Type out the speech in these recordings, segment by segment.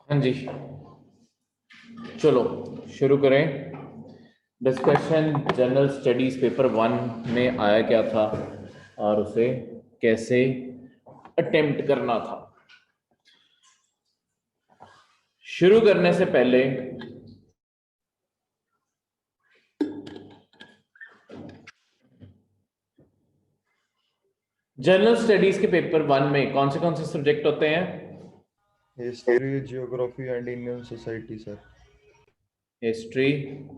हाँ जी, चलो शुरू करें डिस्कशन। जनरल स्टडीज पेपर 1 में आया क्या था और उसे कैसे अटेम्प्ट करना था। शुरू करने से पहले जनरल स्टडीज के पेपर 1 में कौन से सब्जेक्ट होते हैं? History, geography and Indian society sir. History,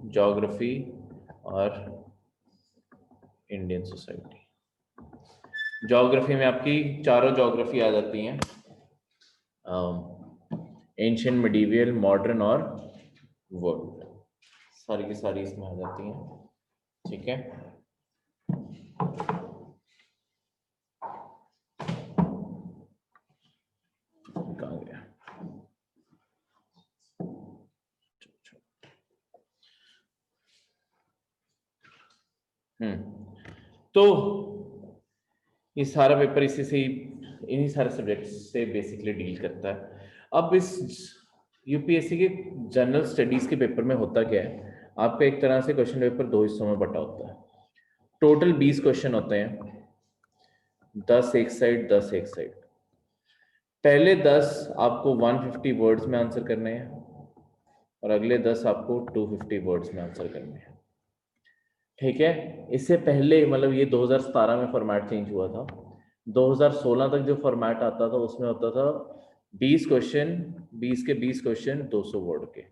geography और इंडियन सोसाइटी। ज्योग्राफी में आपकी चारों ज्योग्राफी आ जाती हैं, एंशियंट, मिडीवियल, मॉडर्न और वर्ल्ड। सारी की सारी इसमें आ जाती हैं। ठीक है, कहाँ गया? तो ये सारा पेपर इसी से इन्हीं सारे सब्जेक्ट से बेसिकली डील करता है। अब इस यूपीएससी के जनरल स्टडीज के पेपर में होता क्या है, आपका एक तरह से क्वेश्चन पेपर दो हिस्सों में बटा होता है। टोटल 20 क्वेश्चन होते हैं, 10 एक साइड 10 एक साइड। पहले 10 आपको 150 वर्ड्स में आंसर करने हैं और अगले 10 आपको 250 वर्ड्स में आंसर करने हैं। ठीक है, इससे पहले मतलब ये 2017 में फॉर्मेट चेंज हुआ था। 2016 तक जो फॉर्मेट आता था उसमें होता था 20 क्वेश्चन, 20 के 20 क्वेश्चन 200 वर्ड के।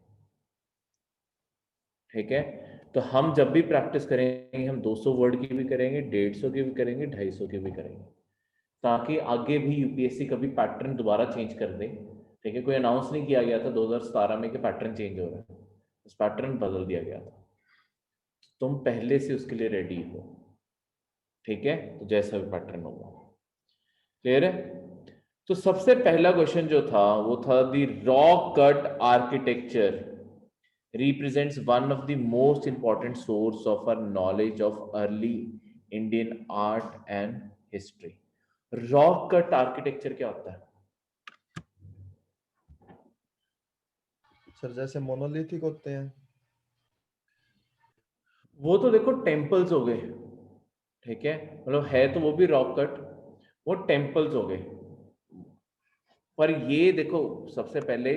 ठीक है, तो हम जब भी प्रैक्टिस करेंगे हम 200 वर्ड की भी करेंगे, 150 की भी करेंगे, 250 की भी करेंगे, ताकि आगे भी यूपीएससी कभी पैटर्न दोबारा चेंज कर दे। ठीक है, कोई अनाउंस नहीं किया गया था 2017 में कि पैटर्न चेंज हो रहा है, उस पैटर्न बदल दिया गया था। तुम पहले से उसके लिए रेडी हो। ठीक है, तो जैसा भी पैटर्न होगा। क्लियर है? तो सबसे पहला क्वेश्चन जो था वो था the rock cut architecture represents one of the most important source of our knowledge of early Indian art and history. Rock cut architecture क्या होता है? सर जैसे मोनोलिथिक होते हैं। वो तो देखो टेम्पल्स हो गए। ठीक है, मतलब है तो वो भी रॉक कट, वो टेम्पल्स हो गए। पर ये देखो सबसे पहले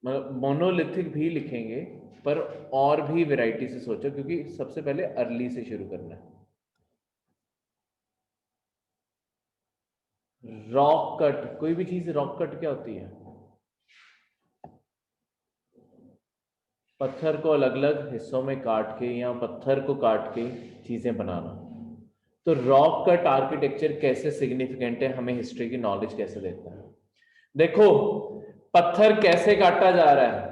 मतलब मोनोलिथिक भी लिखेंगे, पर और भी वैरायटी से सोचो, क्योंकि सबसे पहले अर्ली से शुरू करना है। रॉक कट, कोई भी चीज रॉक कट क्या होती है? पत्थर को अलग अलग हिस्सों में काट के या पत्थर को काट के चीजें बनाना। तो रॉक कट आर्किटेक्चर कैसे सिग्निफिकेंट है, हमें हिस्ट्री की नॉलेज कैसे देता है? देखो, पत्थर कैसे काटा जा रहा है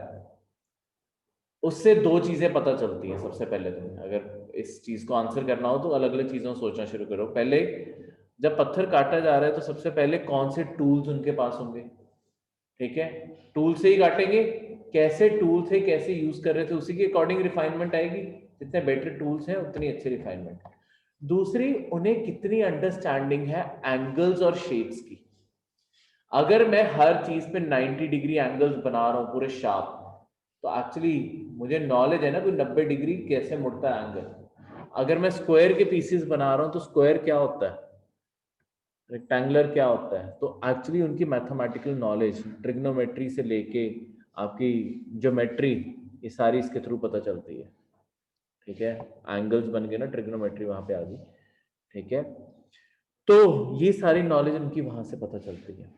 उससे दो चीजें पता चलती हैं। सबसे पहले तुम्हें अगर इस चीज को आंसर करना हो तो अलग अलग चीजों को सोचना शुरू करो। पहले जब पत्थर काटा जा रहा है तो सबसे पहले कौन से टूल्स उनके पास होंगे? ठीक है, टूल से ही काटेंगे, कैसे टूल थे, कैसे यूज कर रहे थे, उसी के अकॉर्डिंग रिफाइनमेंट आएगी। जितने बेटर टूल्स हैं उतनी अच्छी रिफाइनमेंट। दूसरी, उन्हें कितनी अंडरस्टैंडिंग है एंगल्स और शेप्स की। अगर मैं हर चीज पे 90 डिग्री एंगल्स बना रहा हूं पूरे शार्प, तो एक्चुअली मुझे नॉलेज है ना कोई 90 डिग्री कैसे मुड़ता है एंगल। अगर मैं स्क्वायर के पीसेस बना रहा हूं तो स्क्वायर क्या होता है, रेक्टेंगुलर क्या होता है, तो एक्चुअली उनकी मैथमेटिकल नॉलेज ट्रिग्नोमेट्री से लेके आपकी ज्योमेट्री, ये सारी इसके थ्रू पता चलती है। ठीक है, एंगल्स बन गए ना, ट्रिग्नोमेट्री वहां पे आ गई। ठीक है, तो ये सारी नॉलेज उनकी वहां से पता चलती है।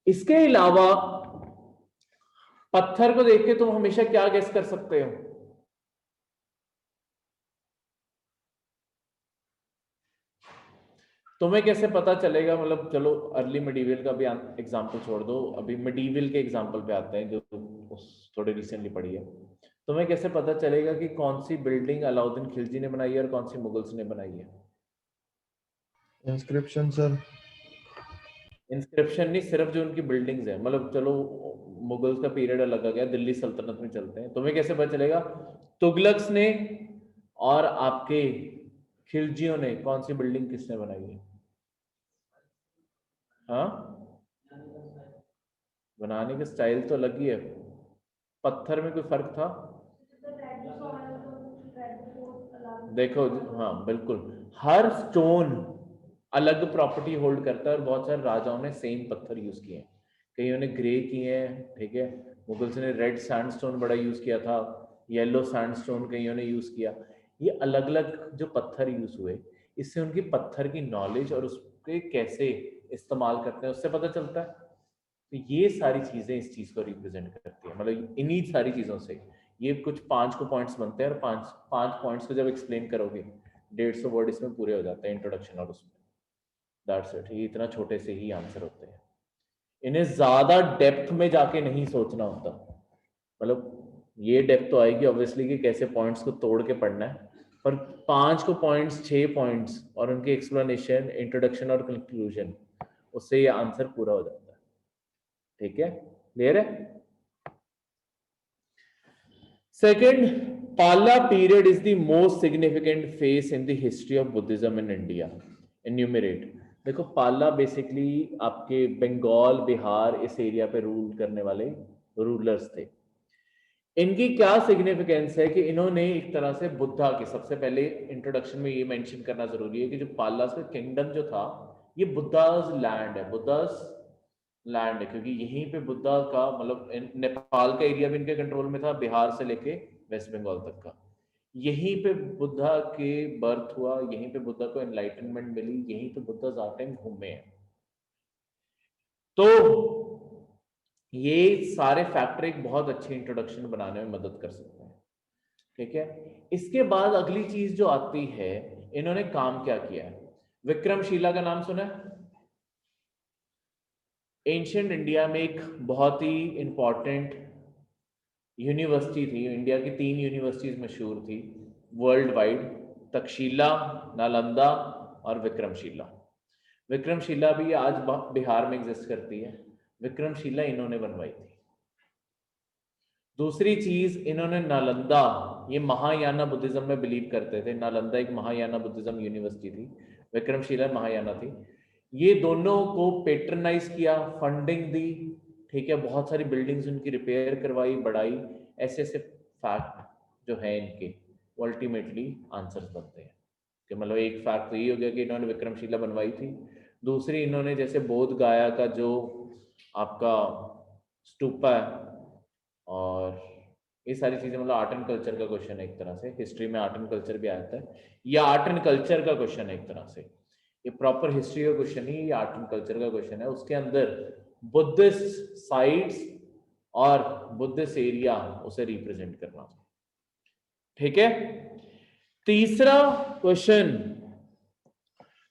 इसके अलावा पत्थर को देख के तुम हमेशा क्या गेस कर सकते हो? तुम्हें कैसे पता चलेगा, मतलब चलो अर्ली मिडीवियल का भी एग्जांपल छोड़ दो, अभी मिडीवियल के एग्जांपल पे आते हैं जो थोड़े रिसेंटली पढ़ी है। तुम्हें कैसे पता चलेगा कि कौन सी बिल्डिंग अलाउद्दीन खिलजी ने बनाई है और कौन सी मुगल्स ने बनाई है? Inscription sir. इंस्क्रिप्शन नहीं, सिर्फ जो उनकी बिल्डिंग्स है, मतलब चलो मुगल्स का पीरियड अलग आ गया, दिल्ली सल्तनत में चलते हैं। तुम्हें कैसे पता चलेगा तुगलक्स ने और आपके खिलजियों ने कौन सी बिल्डिंग किसने बनाई है? हाँ, बनाने का स्टाइल तो अलग ही है। पत्थर में कोई फर्क था? देखो हाँ बिल्कुल, हर स्टोन अलग प्रॉपर्टी होल्ड करता है और बहुत सारे राजाओं ने सेम पत्थर यूज किए हैं। कईयों ने ग्रे किए हैं, ठीक है, मुगल्स ने रेड सैंडस्टोन बड़ा यूज किया था, येलो सैंडस्टोन कईयों ने यूज किया। ये अलग अलग जो पत्थर यूज हुए, इससे उनकी पत्थर की नॉलेज और उसके कैसे इस्तेमाल करते हैं उससे पता चलता है। तो ये सारी चीजें इस चीज को रिप्रेजेंट करती है, मतलब इन्हीं सारी चीजों से ये कुछ 5 को पॉइंट्स बनते हैं और 5 पॉइंट्स को जब एक्सप्लेन करोगे 150 वर्ड इसमें पूरे हो जाते हैं इंट्रोडक्शन और उसमें। दैट्स इट, ये इतना छोटे से ही आंसर होते हैं, इन्हें ज्यादा डेप्थ में जाके नहीं सोचना होता। मतलब ये डेप्थ तो आएगी ऑब्वियसली कि कैसे पॉइंट्स को तोड़ के पढ़ना है, पर 5 को पॉइंट्स 6 पॉइंट्स और उनकी एक्सप्लेनेशन इंट्रोडक्शन और कंक्लूजन, उससे ये आंसर पूरा हो जाता है। ठीक है, क्लियर है? Second, Pala period is the most significant phase in the history of Buddhism in India. Enumerate. देखो पाला बेसिकली आपके बंगाल बिहार इस एरिया पे रूल करने वाले रूलर्स थे। इनकी क्या सिग्निफिकेंस है कि इन्होंने एक तरह से बुद्धा की, सबसे पहले इंट्रोडक्शन में ये मेंशन करना जरूरी है कि जो पालास का किंगडम जो था ये बुद्धास लैंड है, बुद्धास लैंड है, क्योंकि यहीं पे बुद्धा का मतलब नेपाल का एरिया भी इनके कंट्रोल में था, बिहार से लेके वेस्ट बंगाल तक का। यहीं पे बुद्धा के बर्थ हुआ, यहीं पे बुद्धा को एनलाइटनमेंट मिली, यहीं पे बुद्धा ज्यादा टाइम घूमे हैं। तो ये सारे फैक्टर एक बहुत अच्छी इंट्रोडक्शन बनाने में मदद कर सकते हैं। ठीक है, इसके बाद अगली चीज जो आती है, इन्होंने काम क्या किया है। विक्रमशिला का नाम सुना है? एंशियंट इंडिया में एक बहुत ही इंपॉर्टेंट यूनिवर्सिटी थी, इंडिया की 3 यूनिवर्सिटीज मशहूर थी वर्ल्ड वाइड, तक्षशिला, नालंदा और विक्रमशिला। विक्रमशिला भी आज बिहार में एग्जिस्ट करती है। विक्रमशिला इन्होंने बनवाई थी। दूसरी चीज, इन्होंने नालंदा, ये महायाना बुद्धिज्म में बिलीव करते थे, नालंदा एक महायाना बुद्धिज्म यूनिवर्सिटी थी, विक्रमशिला महायाना थी। ये दोनों को पेट्रनाइज किया, फंडिंग दी, ठीक है, बहुत सारी बिल्डिंग्स उनकी रिपेयर करवाई, बढ़ाई। ऐसे ऐसे फैक्ट जो है इनके, वो अल्टीमेटली आंसर्स बनते हैं। कि मतलब एक फैक्ट तो ये हो गया कि इन्होंने विक्रमशिला बनवाई थी। दूसरी, इन्होंने जैसे बोध गाया का जो आपका स्तूपा है, और ये सारी चीजें, मतलब आर्ट एंड कल्चर का क्वेश्चन है एक तरह से, हिस्ट्री में आर्ट एंड कल्चर भी आता है, या आर्ट एंड कल्चर का क्वेश्चन है एक तरह से, ये प्रॉपर हिस्ट्री का क्वेश्चन ही, ये आर्ट एंड कल्चर का क्वेश्चन है। उसके अंदर बुद्धिस्ट साइट्स और बुद्धिस्ट एरिया उसे रिप्रेजेंट करना। ठीक है, तीसरा क्वेश्चन,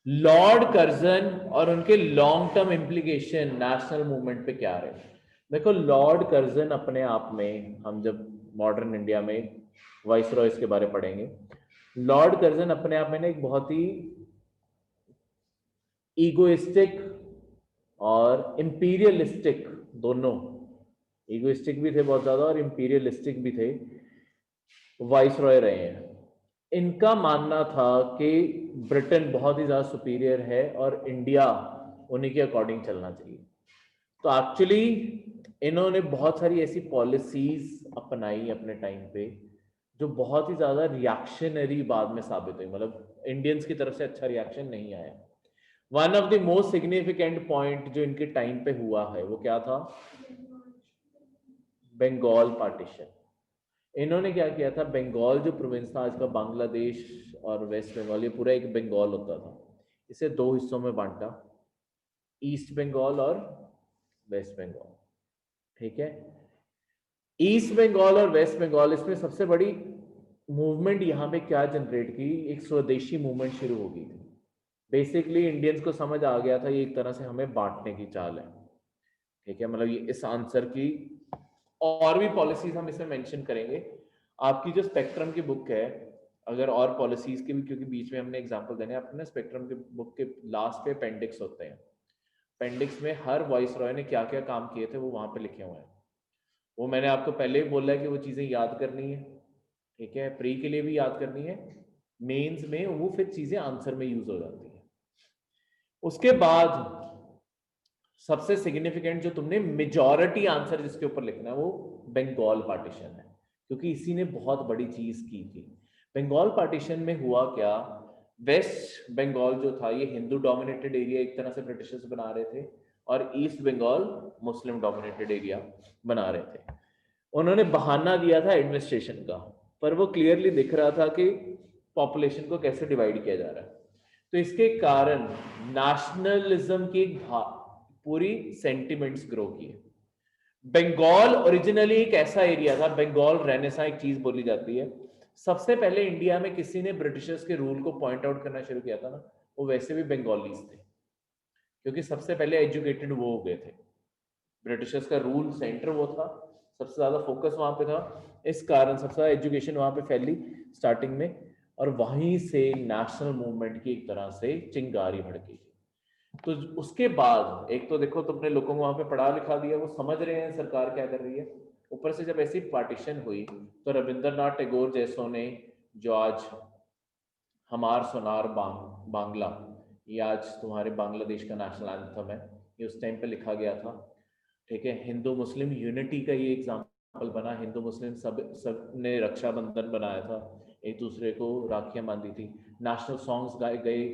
लॉर्ड कर्जन और उनके long term implication national movement पे क्या रहे। देखो लॉर्ड कर्जन अपने आप में, हम जब मॉडर्न इंडिया में वाइसरॉयज के बारे पढ़ेंगे, लॉर्ड कर्जन अपने आप में ना एक बहुत ही ईगोइस्टिक और इंपीरियलिस्टिक, दोनों, ईगोइस्टिक भी थे बहुत ज्यादा और इंपीरियलिस्टिक भी थे, वाइसरॉय रहे हैं। इनका मानना था कि ब्रिटेन बहुत ही ज्यादा सुपीरियर है और इंडिया उन्हीं के अकॉर्डिंग चलना चाहिए। तो एक्चुअली इन्होंने बहुत सारी ऐसी पॉलिसीज अपनाई अपने टाइम पे जो बहुत ही ज्यादा रिएक्शनरी बाद में साबित हुई, मतलब इंडियंस की तरफ से अच्छा रिएक्शन नहीं आया। One of the most significant point जो इनके टाइम पे हुआ है वो क्या था? बंगाल पार्टीशन। इन्होंने क्या किया था, बंगाल जो प्रोविंस था, आज का बांग्लादेश और वेस्ट बंगाल, ये पूरा एक बंगाल होता था, इसे 2 हिस्सों में बांटा, ईस्ट बंगाल और वेस्ट बंगाल। ठीक है, ईस्ट बंगाल और वेस्ट बंगाल, इसमें सबसे बड़ी मूवमेंट यहाँ पे क्या जनरेट की, एक स्वदेशी मूवमेंट शुरू हो गई थी। बेसिकली इंडियंस को समझ आ गया था ये एक तरह से हमें बांटने की चाल है। ठीक है, मतलब ये इस आंसर की और भी पॉलिसीज हम इसमें मेंशन करेंगे। आपकी जो स्पेक्ट्रम की बुक है, अगर और पॉलिसीज की भी, क्योंकि बीच में हमने एग्जांपल देने, आपने ना स्पेक्ट्रम की बुक के लास्ट पे अपेंडिक्स होते हैं, अपेंडिक्स में हर वाइस रॉय ने क्या क्या काम किए थे वो वहां पे लिखे हुए हैं। वो मैंने आपको पहले ही बोला है कि वो चीजें याद करनी है। ठीक है, प्री के लिए भी याद करनी है, मेंस में वो फिर चीजें आंसर में यूज हो जाती है। उसके बाद सबसे सिग्निफिकेंट जो तुमने मेजॉरिटी आंसर जिसके ऊपर लिखना है वो बंगाल पार्टीशन है, क्योंकि इसी ने बहुत बड़ी चीज की थी। बंगाल पार्टीशन में हुआ क्या, वेस्ट बंगाल जो था ये हिंदू डोमिनेटेड एरिया एक तरह से ब्रिटिशर्स बना रहे थे, और east Bengal Muslim dominated area बना रहे थे। उन्होंने बहाना दिया था एडमिनिस्ट्रेशन का, पर वो क्लियरली दिख रहा था कि पॉपुलेशन को कैसे डिवाइड किया जा रहा है। तो इसके कारण नेशनलिज्म की एक पूरी सेंटिमेंट्स ग्रो किए। बंगाल ओरिजिनली एक ऐसा एरिया था, बंगाल रेनेसा एक चीज बोली जाती है, सबसे पहले इंडिया में किसी ने ब्रिटिशर्स के रूल को पॉइंट आउट करना शुरू किया था ना, वो वैसे भी बंगालीज थे, क्योंकि सबसे पहले एजुकेटेड वो हो गए थे। ब्रिटिशर्स का रूल सेंटर वो था, सबसे ज्यादा फोकस वहां पे था, इस कारण सबसे ज्यादा एजुकेशन वहां पे फैली स्टार्टिंग में, और वहीं से नेशनल मूवमेंट की एक तरह से चिंगारी भड़की। तो उसके बाद एक तो देखो तुमने लोगों को वहां पे पढ़ा लिखा दिया, वो समझ रहे हैं सरकार क्या कर रही है, ऊपर से जब ऐसी पार्टीशन हुई तो रविंद्रनाथ टैगोर जैसों ने, जो आज हमार सोनार बांग्ला, ये आज तुम्हारे बांग्लादेश का नेशनल एंथम है, ये उस टाइम पे लिखा गया था। ठीक है, हिंदू मुस्लिम यूनिटी का ये एग्जाम्पल बना, हिंदू मुस्लिम सब ने रक्षाबंधन बनाया था, एक दूसरे को राखियां बांधी थी, नेशनल सॉन्ग्स गाए गए,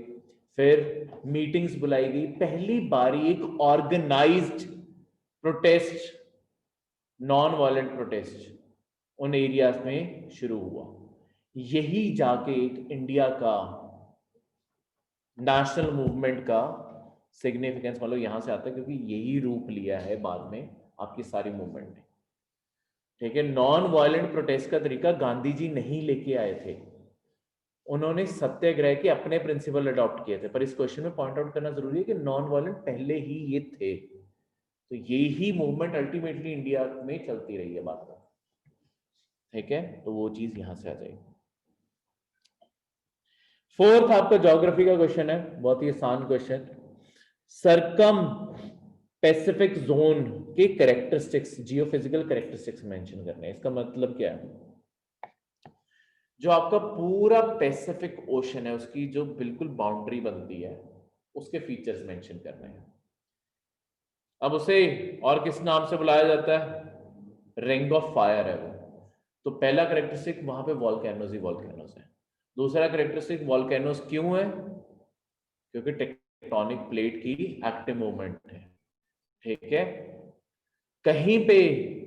फिर मीटिंग्स बुलाई गई, पहली बारी एक organised protest, non violent protest उन एरियाज में शुरू हुआ। यही जाके एक इंडिया का नेशनल मूवमेंट का सिग्निफिकेंस मतलब यहां से आता है, क्योंकि यही रूप लिया है बाद में आपकी सारी मूवमेंट ने। ठीक है, नॉन वायलेंट प्रोटेस्ट का तरीका गांधी जी नहीं लेके आए थे, उन्होंने सत्याग्रह के अपने प्रिंसिपल अडॉप्ट किए थे। पर इस क्वेश्चन में पॉइंट आउट करना जरूरी है कि नॉन वायलेंट पहले ही ये थे, तो ये ही मूवमेंट अल्टीमेटली इंडिया में चलती रही है बाद में। ठीक है, तो वो चीज यहां से आ जाएगी। फोर्थ आपका ज्योग्राफी का क्वेश्चन है, बहुत ही आसान क्वेश्चन। सरकम पैसिफिक जोन के कैरेक्टरिस्टिक्स, जियोफिजिकल कैरेक्टरिस्टिक्स मेंशन करने हैं। इसका मतलब क्या है, जो आपका पूरा पैसिफिक ओशन है उसकी जो बिल्कुल बाउंड्री बनती है उसके फीचर्स मेंशन करने हैं। अब उसे और किस नाम से बुलाया जाता है, रिंग ऑफ फायर है वो। तो पहला कैरेक्टरिस्टिक वहां पे वॉल्केनोज ही वॉल्केनोज है। दूसरा कैरेक्टरिस्टिक वॉल्केनोज क्यों है, क्योंकि टेक्टोनिक प्लेट की एक्टिव मूवमेंट है। ठीक है, कहीं पे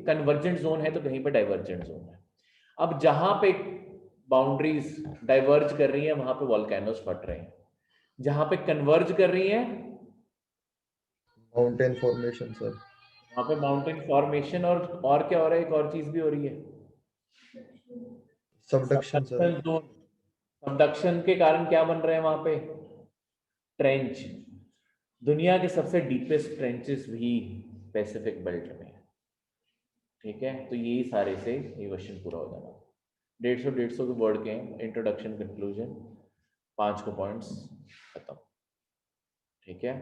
कन्वर्जेंट जोन है तो कहीं पे डाइवर्जेंट जोन है। अब जहां पे बाउंड्रीज डाइवर्ज कर रही हैं वहां पे वॉल्केनोज फट रहे हैं, जहां पे कन्वर्ज कर रही हैं माउंटेन फॉर्मेशन सर। वहां पे माउंटेन फॉर्मेशन, और क्या हो रहा है, एक और चीज भी हो रही है, subduction sir. Subduction zone. Subduction के कारण क्या बन रहे हैं वहां पे, ट्रेंच। दुनिया के सबसे डीपेस्ट ट्रेंचेस भी पैसिफिक बेल्ट में है। ठीक है, तो यही सारे से ये क्वेश्चन पूरा हो जाना। 150 के वर्ड के इंट्रोडक्शन, कंक्लूजन, 5 को पॉइंट्स खत्म। ठीक है,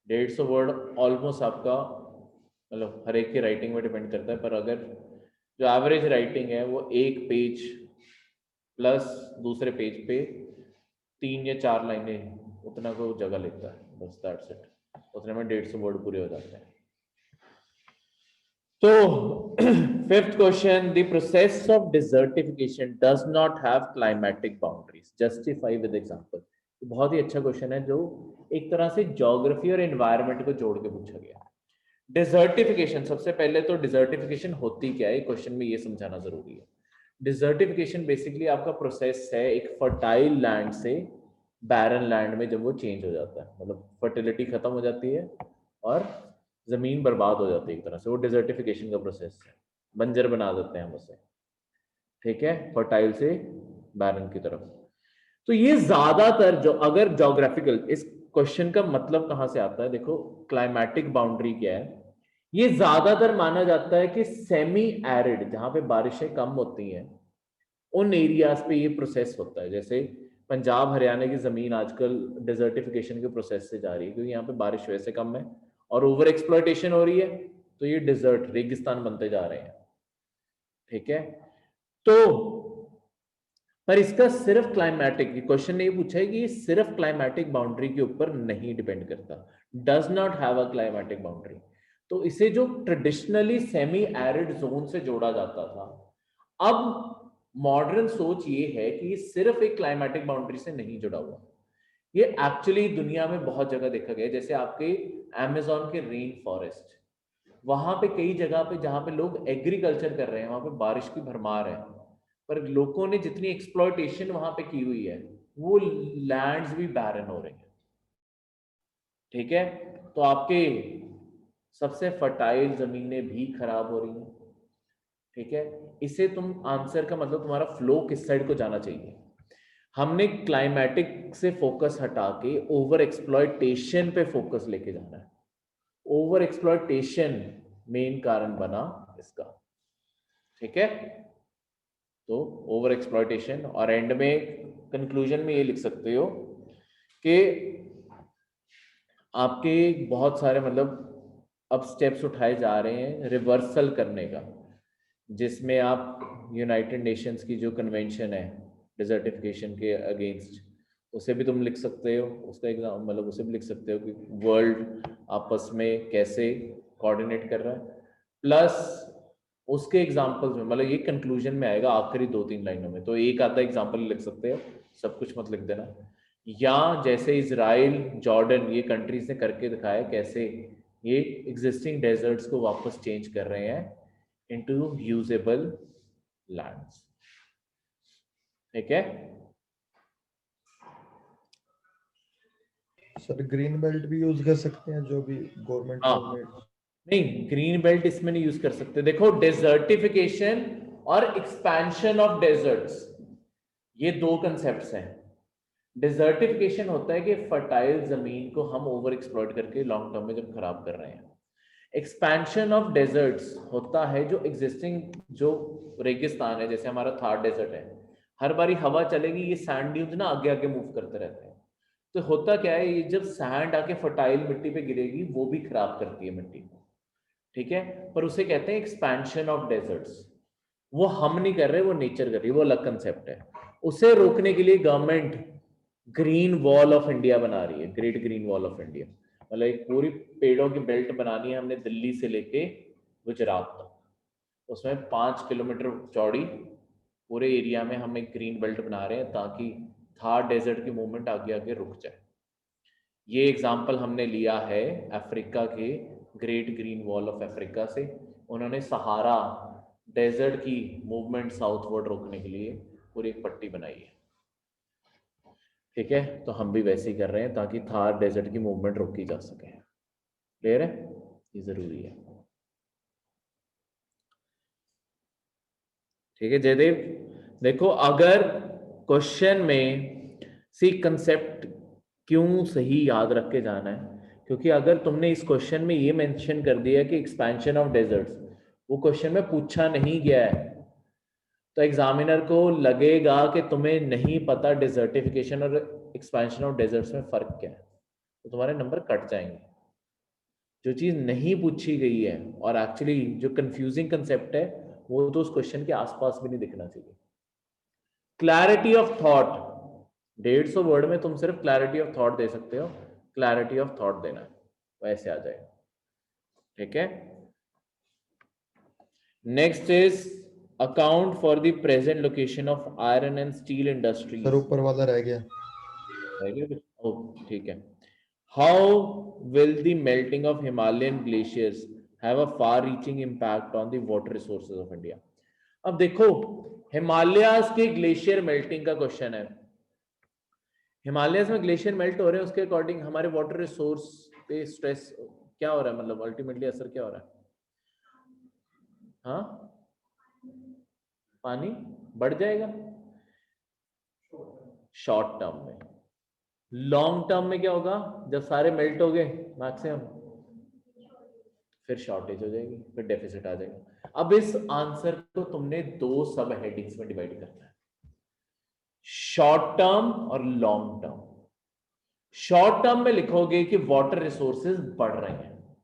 150 वर्ड ऑलमोस्ट आपका, मतलब हर एक की राइटिंग में डिपेंड करता है, पर अगर जो एवरेज राइटिंग है वो एक पेज प्लस दूसरे पेज पे 3 या 4 लाइनें उतना को जगह लेता है, बस दैट्स इट, उतने में 150 वर्ड पूरे हो जाते हैं। तो fifth question, the process of desertification does not have climatic boundaries, justify with example. बहुत ही अच्छा क्वेश्चन है जो एक तरह से ज्योग्राफी और एनवायरनमेंट को जोड़ के पूछा गया। डिजर्टिफिकेशन, सबसे पहले तो डिजर्टिफिकेशन होती क्या है, क्वेश्चन में ये समझाना जरूरी है। डिजर्टिफिकेशन बेसिकली आपका प्रोसेस है एक फर्टाइल लैंड से बैरन लैंड में जब वो चेंज हो जाता है, मतलब फर्टिलिटी खत्म हो जाती है और जमीन बर्बाद हो जाती है एक तरह से, वो डिजर्टिफिकेशन का प्रोसेस है, बंजर बना देते हैं हम उसे। ठीक है, फर्टाइल से बैरन की तरफ। तो ये ज्यादातर जो, अगर ज्योग्राफिकल, इस क्वेश्चन का मतलब कहां से आता है, देखो क्लाइमेटिक बाउंड्री क्या है, ये ज्यादातर माना जाता है कि सेमी एरिड, जहां पे बारिशें कम होती हैं उन एरियाज पे ये प्रोसेस होता है। जैसे पंजाब हरियाणा की जमीन आजकल डिजर्टिफिकेशन के प्रोसेस से जा रही है, क्योंकि यहाँ पे बारिश वैसे कम है और ओवर एक्सप्लॉयटेशन हो रही है, तो ये डिजर्ट रेगिस्तान बनते जा रहे हैं। ठीक है, तो पर इसका सिर्फ क्लाइमेटिक, क्वेश्चन ने ये पूछा है कि ये सिर्फ क्लाइमेटिक बाउंड्री के ऊपर नहीं डिपेंड करता, does not have a climatic boundary. तो इसे जो ट्रेडिशनली सेमी एरिड जोन से जोड़ा जाता था, अब मॉडर्न सोच ये है कि ये सिर्फ एक क्लाइमेटिक बाउंड्री से नहीं जुड़ा हुआ। ये एक्चुअली दुनिया में बहुत जगह देखा गया है, जैसे आपके अमेज़न के रेन फॉरेस्ट, वहां पे कई जगह पे जहां पे लोग एग्रीकल्चर कर रहे हैं, वहां पे बारिश की भरमार है, पर लोगों ने जितनी एक्सप्लॉयटेशन वहां पे की हुई है, वो लैंड्स भी बैरन हो रही है। ठीक है, तो आपके सबसे फर्टाइल जमीनें भी खराब हो रही हैं। ठीक है, इसे तुम आंसर का मतलब तुम्हारा फ्लो किस साइड को जाना चाहिए। हमने क्लाइमेटिक से फोकस हटा के ओवर एक्सप्लॉयटेशन पे फोकस लेके जाना है। ओवर एक्सप्लॉयटेशन मेन कारण बना इसका। ठीक है, तो ओवर एक्सप्लॉयटेशन, और एंड में कंक्लूजन में ये लिख सकते हो कि आपके बहुत सारे मतलब अब स्टेप्स उठाए जा रहे हैं रिवर्सल करने का, जिसमें आप यूनाइटेड नेशंस की जो कन्वेंशन है डिजर्टिफिकेशन के अगेंस्ट, उसे भी तुम लिख सकते हो, उसका एग्जाम मतलब उसे भी लिख सकते हो कि वर्ल्ड आपस में कैसे कोऑर्डिनेट कर रहा है। प्लस उसके एग्जाम्पल्स में मतलब ये कंक्लूजन में आएगा आखिरी 2-3 लाइनों में, तो एक आधा एग्जाम्पल लिख सकते हो, सब कुछ मत लिख देना। या जैसे इजराइल जॉर्डन ये कंट्रीज ने करके दिखाया कैसे ये एग्जिस्टिंग डेजर्ट्स को वापस चेंज कर रहे हैं इनटू यूजेबल लैंड्स। ठीक है, सर ग्रीन बेल्ट भी यूज कर सकते हैं जो भी गवर्नमेंट हाँ, ने। नहीं ग्रीन बेल्ट इसमें नहीं यूज कर सकते। देखो डेजर्टिफिकेशन और एक्सपेंशन ऑफ डेजर्ट्स, ये दो कंसेप्ट्स हैं। डिजर्टिफिकेशन होता है कि फर्टाइल जमीन को हम ओवर एक्सप्लॉइट करके लॉन्ग टर्म में जब खराब कर रहे हैं। एक्सपेंशन ऑफ डेजर्ट्स होता है जो एग्जिस्टिंग जो रेगिस्तान है, जैसे हमारा थार डेजर्ट है, हर बारी हवा चलेगी ये सैंड ड्यून्स ना आगे आगे मूव करते रहते हैं। तो होता क्या है, ये जब सैंड आके फर्टाइल मिट्टी पे गिरेगी वो भी खराब करती है मिट्टी को। ठीक है, पर उसे कहते हैं एक्सपेंशन ऑफ डेजर्ट्स। वो हम नहीं कर रहे, वो नेचर कर रही है, वो अलग कंसेप्ट है। उसे रोकने के लिए government green wall of India बना रही है, great green wall of India, मतलब एक पूरी पेड़ों की बेल्ट बनानी है हमने दिल्ली से लेके गुजरात तक। उसमें 5 किलोमीटर चौड़ी पूरे एरिया में हम एक ग्रीन बेल्ट बना रहे हैं ताकि थार डेजर्ट की मूवमेंट आगे आगे रुक जाए। ये एग्जाम्पल हमने लिया है अफ्रीका के great green wall of Africa से। उन्होंने सहारा डेजर्ट की मूवमेंट साउथवर्ड रोकने के लिए पूरी एक पट्टी बनाई है। ठीक है, तो हम भी वैसे ही कर रहे हैं ताकि थार डेजर्ट की मूवमेंट रोकी जा सके। क्लियर है, ये जरूरी है। ठीक है जयदेव, देखो अगर क्वेश्चन में सी कंसेप्ट क्यों सही याद रख के जाना है, क्योंकि अगर तुमने इस क्वेश्चन में ये मेंशन कर दिया कि एक्सपेंशन ऑफ डेजर्ट्स, वो क्वेश्चन में पूछा नहीं गया है, तो एग्जामिनर को लगेगा कि तुम्हें नहीं पता डिजर्टिफिकेशन और एक्सपेंशन ऑफ डेजर्ट्स में फर्क क्या है, तो तुम्हारे नंबर कट जाएंगे। जो चीज नहीं पूछी गई है और एक्चुअली जो कंफ्यूजिंग कंसेप्ट है, वो तो उस क्वेश्चन के आसपास भी नहीं दिखना चाहिए। क्लैरिटी ऑफ थॉट, 150 वर्ड में तुम सिर्फ क्लैरिटी ऑफ थॉट दे सकते हो, क्लैरिटी ऑफ थॉट देना वैसे आ जाएगा। ठीक है, next is account for the present location of iron and steel industries. Sir ऊपर वाला रह गया। ठीक है, how will the melting of Himalayan glaciers have a far reaching impact on the water resources of India. अब देखो हिमालयाज के glacier melting का क्वेश्चन है, हिमालयस में ग्लेशियर मेल्ट हो रहे हैं, उसके अकॉर्डिंग हमारे वाटर रिसोर्स पे स्ट्रेस क्या हो रहा है, मतलब अल्टीमेटली असर क्या हो रहा है? हाँ, पानी बढ़ जाएगा शॉर्ट टर्म में। लॉन्ग टर्म में क्या होगा, जब सारे मेल्ट हो गए मैक्सिमम, फिर शॉर्टेज हो जाएगी, फिर डेफिसिट आ जाएगा। अब इस आंसर को तुमने दो सब हेडिंग्स में डिवाइड करना है, शॉर्ट टर्म और लॉन्ग टर्म। शॉर्ट टर्म में लिखोगे कि वाटर रिसोर्सेज बढ़ रहे हैं।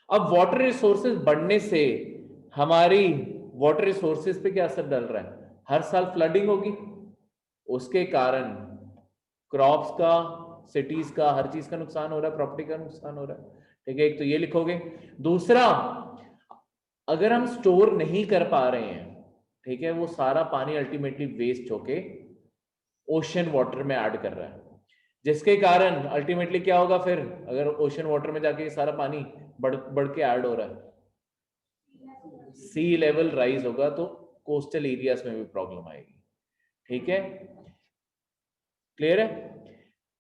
अब वाटर रिसोर्सेज बढ़ने से हमारी वाटर रिसोर्सेज पे क्या असर डल रहा है, हर साल फ्लडिंग होगी, उसके कारण क्रॉप्स का सिटीज का, हर चीज का नुकसान हो रहा है, प्रॉपर्टी का नुकसान हो रहा है। ठीक है, एक तो ये लिखोगे। दूसरा, अगर हम स्टोर नहीं कर पा रहे हैं, ठीक है, वो सारा पानी अल्टीमेटली वेस्ट होके ओशन वाटर में ऐड कर रहा है, जिसके कारण अल्टीमेटली क्या होगा फिर, अगर ओशन वाटर में जाके सारा पानी बढ़ बढ़ के ऐड हो रहा है, सी लेवल राइज होगा, तो कोस्टल एरियाज में भी प्रॉब्लम आएगी। ठीक है, क्लियर है।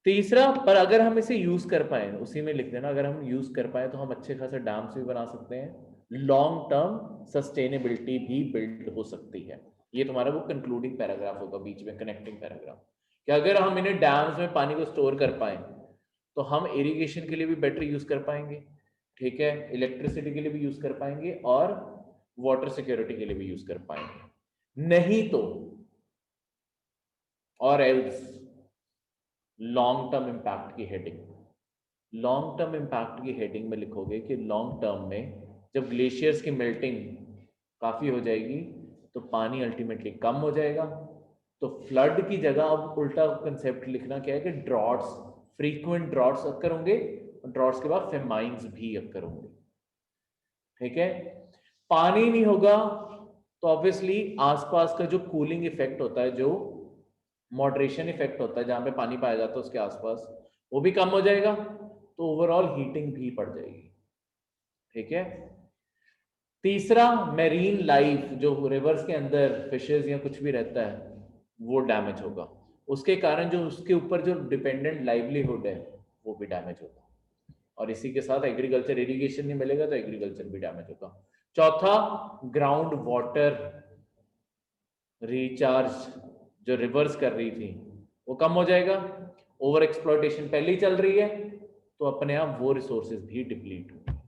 तीसरा, पर अगर हम इसे यूज कर पाए, उसी में लिख देना, अगर हम यूज कर पाए तो हम अच्छे खासे डैम्स भी बना सकते हैं, लॉन्ग टर्म सस्टेनेबिलिटी भी बिल्ड हो सकती है। ये तुम्हारा वो कंक्लूडिंग पैराग्राफ होगा, बीच में कनेक्टिंग पैराग्राफ, कि अगर हम इन्हें डैम्स में पानी को स्टोर कर पाए तो हम इरिगेशन के लिए भी बेटर यूज कर पाएंगे, ठीक है, इलेक्ट्रिसिटी के लिए भी यूज कर पाएंगे और वाटर सिक्योरिटी के लिए भी यूज कर पाएंगे। नहीं तो, और एल्स, लॉन्ग टर्म इंपैक्ट की हेडिंग, लॉन्ग टर्म इंपैक्ट की हेडिंग में लिखोगे कि लॉन्ग टर्म में जब ग्लेशियर्स की मेल्टिंग काफी हो जाएगी तो पानी अल्टीमेटली कम हो जाएगा, तो फ्लड की जगह अब उल्टा कंसेप्ट लिखना क्या है कि ड्रॉट्स, फ्रीक्वेंट ड्रॉट्स अक्कर होंगे, और ड्रॉट्स के बाद फेमाइन्स भी अक्कर होंगे। ठीक है, पानी नहीं होगा तो ऑब्वियसली आसपास का जो कूलिंग इफेक्ट होता है, जो मॉडरेशन इफेक्ट होता है जहां पे पानी पाया जाता है उसके आसपास, वो भी कम हो जाएगा, तो ओवरऑल हीटिंग भी बढ़ जाएगी। ठीक है, तीसरा, मेरीन लाइफ, जो रिवर्स के अंदर फिशेस या कुछ भी रहता है, वो डैमेज होगा, उसके कारण जो उसके ऊपर जो डिपेंडेंट लाइवलीहुड है वो भी डैमेज होगा, और इसी के साथ एग्रीकल्चर, इरिगेशन नहीं मिलेगा तो एग्रीकल्चर भी डैमेज होगा। चौथा, ग्राउंड वाटर रिचार्ज जो रिवर्स कर रही थी वो कम हो जाएगा, ओवर एक्सप्लॉयटेशन पहले ही चल रही है, तो अपने आप वो रिसोर्सेज भी डिप्लीट होंगे।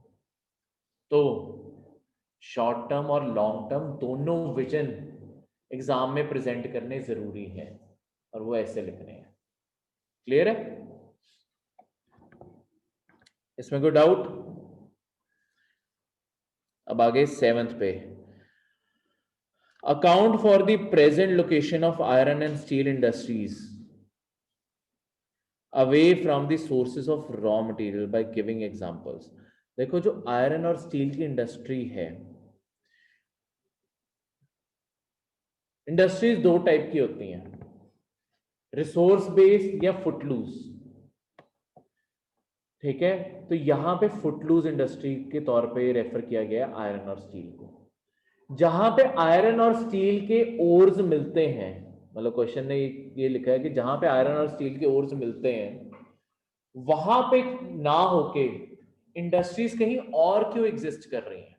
तो शॉर्ट टर्म और लॉन्ग टर्म दोनों विजन एग्जाम में प्रेजेंट करने जरूरी है, और वो ऐसे लिखने हैं। क्लियर है, इसमें कोई डाउट? अब आगे 7th पे, account for the present location of iron and steel industries away from the sources of raw material by giving examples. देखो, जो आयरन और स्टील की इंडस्ट्री है, इंडस्ट्रीज दो टाइप की होती हैं, रिसोर्स बेस्ड या फुटलूज। ठीक है, तो यहां पे फुटलूज इंडस्ट्री के तौर पे रेफर किया गया आयरन और स्टील को, जहां पे आयरन और स्टील के ओर्स मिलते हैं, मतलब क्वेश्चन ने ये लिखा है कि जहां पे आयरन और स्टील के ओर्स मिलते हैं वहां पे ना होके इंडस्ट्रीज कहीं और क्यों एग्जिस्ट कर रही हैं।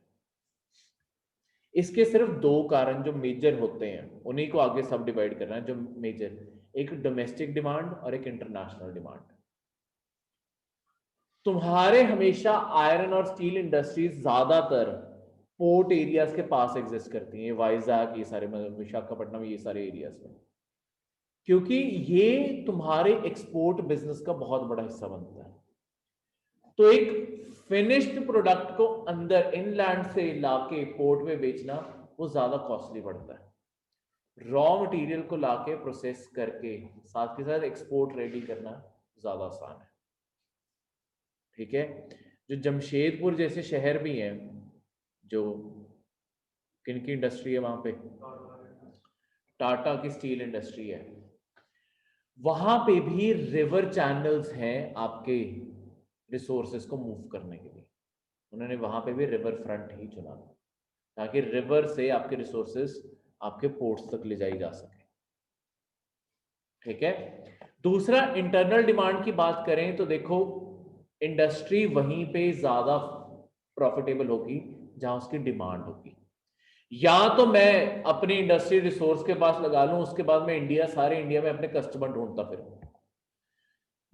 इसके सिर्फ दो कारण जो मेजर होते हैं, उन्हीं को आगे सब डिवाइड करना है, जो मेजर, एक डोमेस्टिक डिमांड और एक इंटरनेशनल डिमांड। तुम्हारे हमेशा आयरन और स्टील इंडस्ट्रीज ज्यादातर पोर्ट एरियाज के पास एग्जिस्ट करती हैं, वाइजैक, ये सारे, मतलब विशाखापट्टनम, ये सारे एरियाज में, क्योंकि ये तुम्हारे एक्सपोर्ट बिजनेस का बहुत बड़ा हिस्सा बनता है। तो एक फिनिश्ड प्रोडक्ट को अंदर इनलैंड से लाके पोर्ट में बेचना वो ज्यादा कॉस्टली पड़ता है, रॉ मटेरियल को लाके प्रोसेस करके साथ के साथ एक्सपोर्ट रेडी करना ज्यादा आसान है। ठीक है, जो जमशेदपुर जैसे शहर भी हैं, जो किन की इंडस्ट्री है वहां पे, टाटा की स्टील इंडस्ट्री है, वहां पे भी रिवर चैनल्स हैं आपके रिसोर्सेस को मूव करने के लिए, उन्होंने वहां पे भी रिवर फ्रंट ही चुना था, ताकि रिवर से आपके रिसोर्सेस आपके पोर्ट्स तक ले जाई जा सके। ठीक है, दूसरा, इंटरनल डिमांड की बात करें तो देखो, इंडस्ट्री वहीं पे ज्यादा प्रॉफिटेबल होगी जहां उसकी डिमांड होगी। या तो मैं अपनी इंडस्ट्री रिसोर्स के पास लगा लूं, उसके बाद मैं सारे इंडिया में अपने कस्टमर ढूंढता फिरूं,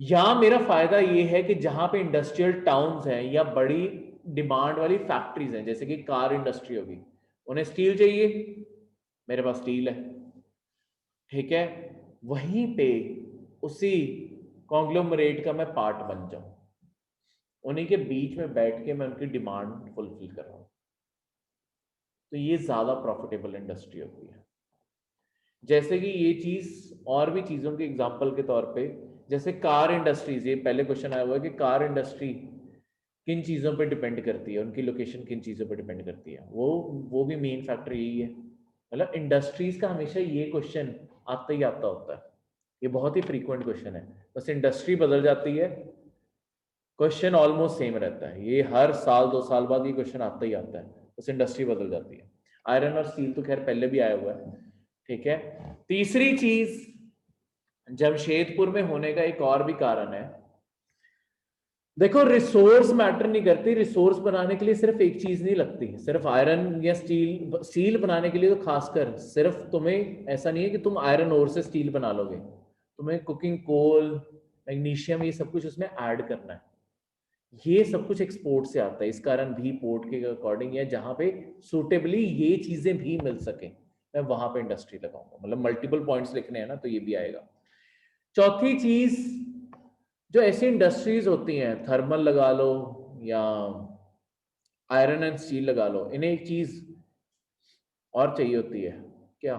या मेरा फायदा ये है कि जहां पे इंडस्ट्रियल टाउन्स हैं या बड़ी डिमांड वाली फैक्ट्रीज हैं, जैसे कि कार इंडस्ट्री होगी, उन्हें स्टील चाहिए, मेरे पास स्टील है। ठीक है, वहीं पे उसी कॉन्ग्लोमरेट का मैं पार्ट बन जाऊं, उन्हीं के बीच में बैठ के मैं उनकी डिमांड फुलफिल कर रहा हूं, तो ये ज्यादा प्रॉफिटेबल इंडस्ट्री होती है। जैसे कि ये चीज और भी चीजों के एग्जांपल के तौर पे, जैसे कार इंडस्ट्रीज, ये पहले क्वेश्चन आया हुआ है कि कार इंडस्ट्री किन चीजों पे डिपेंड करती है, उनकी लोकेशन किन चीजों पे डिपेंड करती है, वो भी मेन फैक्टर यही है। मतलब इंडस्ट्रीज का हमेशा ये क्वेश्चन आता ही आता होता है, ये बहुत ही फ्रीक्वेंट क्वेश्चन है। बस इंडस्ट्री बदल जाती है, क्वेश्चन ऑलमोस्ट सेम रहता है, ये हर साल 2 साल बाद ये क्वेश्चन आता ही आता है, बस इंडस्ट्री बदल जाती है। आयरन और स्टील तो खैर पहले भी आया हुआ है, ठीक है। तीसरी चीज जमशेदपुर में होने का एक और भी कारण है, देखो रिसोर्स मैटर नहीं करती, रिसोर्स बनाने के लिए सिर्फ एक चीज नहीं लगती, सिर्फ आयरन या स्टील बनाने के लिए तो खासकर सिर्फ तुम्हें ऐसा नहीं है कि तुम आयरन ओर से स्टील बना लोगे, तुम्हें कुकिंग कोल, मैग्नीशियम, ये सब कुछ उसमें ऐड करना है। ये सब कुछ एक्सपोर्ट से आता है, इस कारण भी पोर्ट के अकॉर्डिंग या जहां पे सुटेबली ये चीजें भी मिल सके, मैं वहां पे इंडस्ट्री लगाऊंगा। मतलब मल्टीपल पॉइंट्स लिखने हैं ना, तो ये भी आएगा। चौथी चीज, जो ऐसी इंडस्ट्रीज होती हैं, थर्मल लगा लो या आयरन एंड स्टील लगा लो, इन्हें एक चीज और चाहिए होती है, क्या?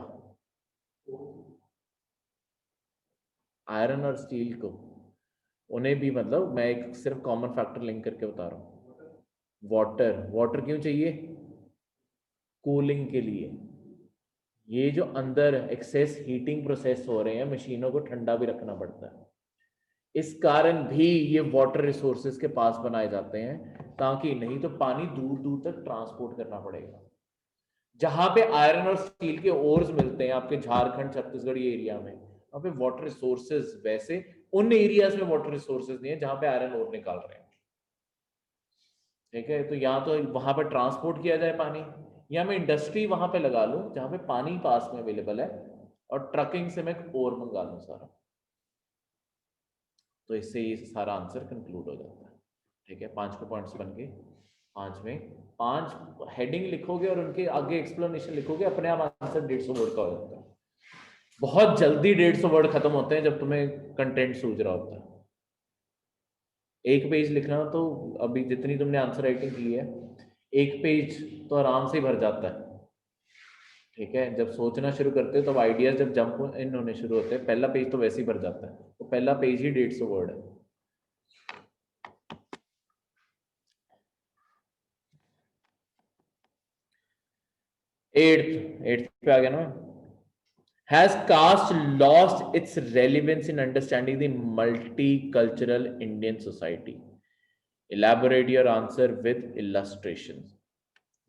आयरन और स्टील को, उन्हें भी, मतलब मैं एक सिर्फ कॉमन फैक्टर लिंक करके बता रहा हूँ, वाटर। वाटर क्यों चाहिए? कूलिंग के लिए। ये जो अंदर एक्सेस हीटिंग प्रोसेस हो रहे हैं, मशीनों को ठंडा भी रखना पड़ता है, इस कारण भी ये वाटर रिसोर्सेज के पास बनाए जाते हैं, ताकि नहीं तो पानी दूर दूर तक ट्रांसपोर्ट करना पड़ेगा। जहां पे आयरन और स्टील के ओर्स मिलते हैं आपके झारखंड छत्तीसगढ़ ये एरिया में, वहां पे वाटर रिसोर्सेज, वैसे उन एरियाज में वाटर रिसोर्सेज नहीं है जहां पे आयरन ओर निकाल रहे हैं, ठीक है। तो या तो वहां पर ट्रांसपोर्ट किया जाए पानी, या मैं इंडस्ट्री वहां पे लगा लूं जहां पे पानी पास में अवेलेबल है, और ट्रकिंग से मैं ओर मंगा लूं सारा। तो इससे ये सारा आंसर कंक्लूड हो जाता है, ठीक है। 5 के पॉइंट्स बन गए, 5 में 5 हेडिंग लिखोगे और उनके आगे एक्सप्लेनेशन लिखोगे, अपने आप आंसर 150 वर्ड का हो जाता है। बहुत जल्दी 150 वर्ड खत्म होते हैं जब तुम्हें कंटेंट सूझ रहा होता है। एक पेज लिखना तो अभी जितनी तुमने आंसर राइटिंग की है, एक पेज तो आराम से भर जाता है, ठीक है। जब सोचना शुरू करते हो तब आइडियाज जब जंप इन होने शुरू होते हैं, पहला पेज तो वैसे ही भर जाता है, तो पहला पेज ही 150 वर्ड है। एट्थ पे आ गया ना। Has caste lost its relevance in understanding the multicultural Indian society? Elaborate your answer with illustrations.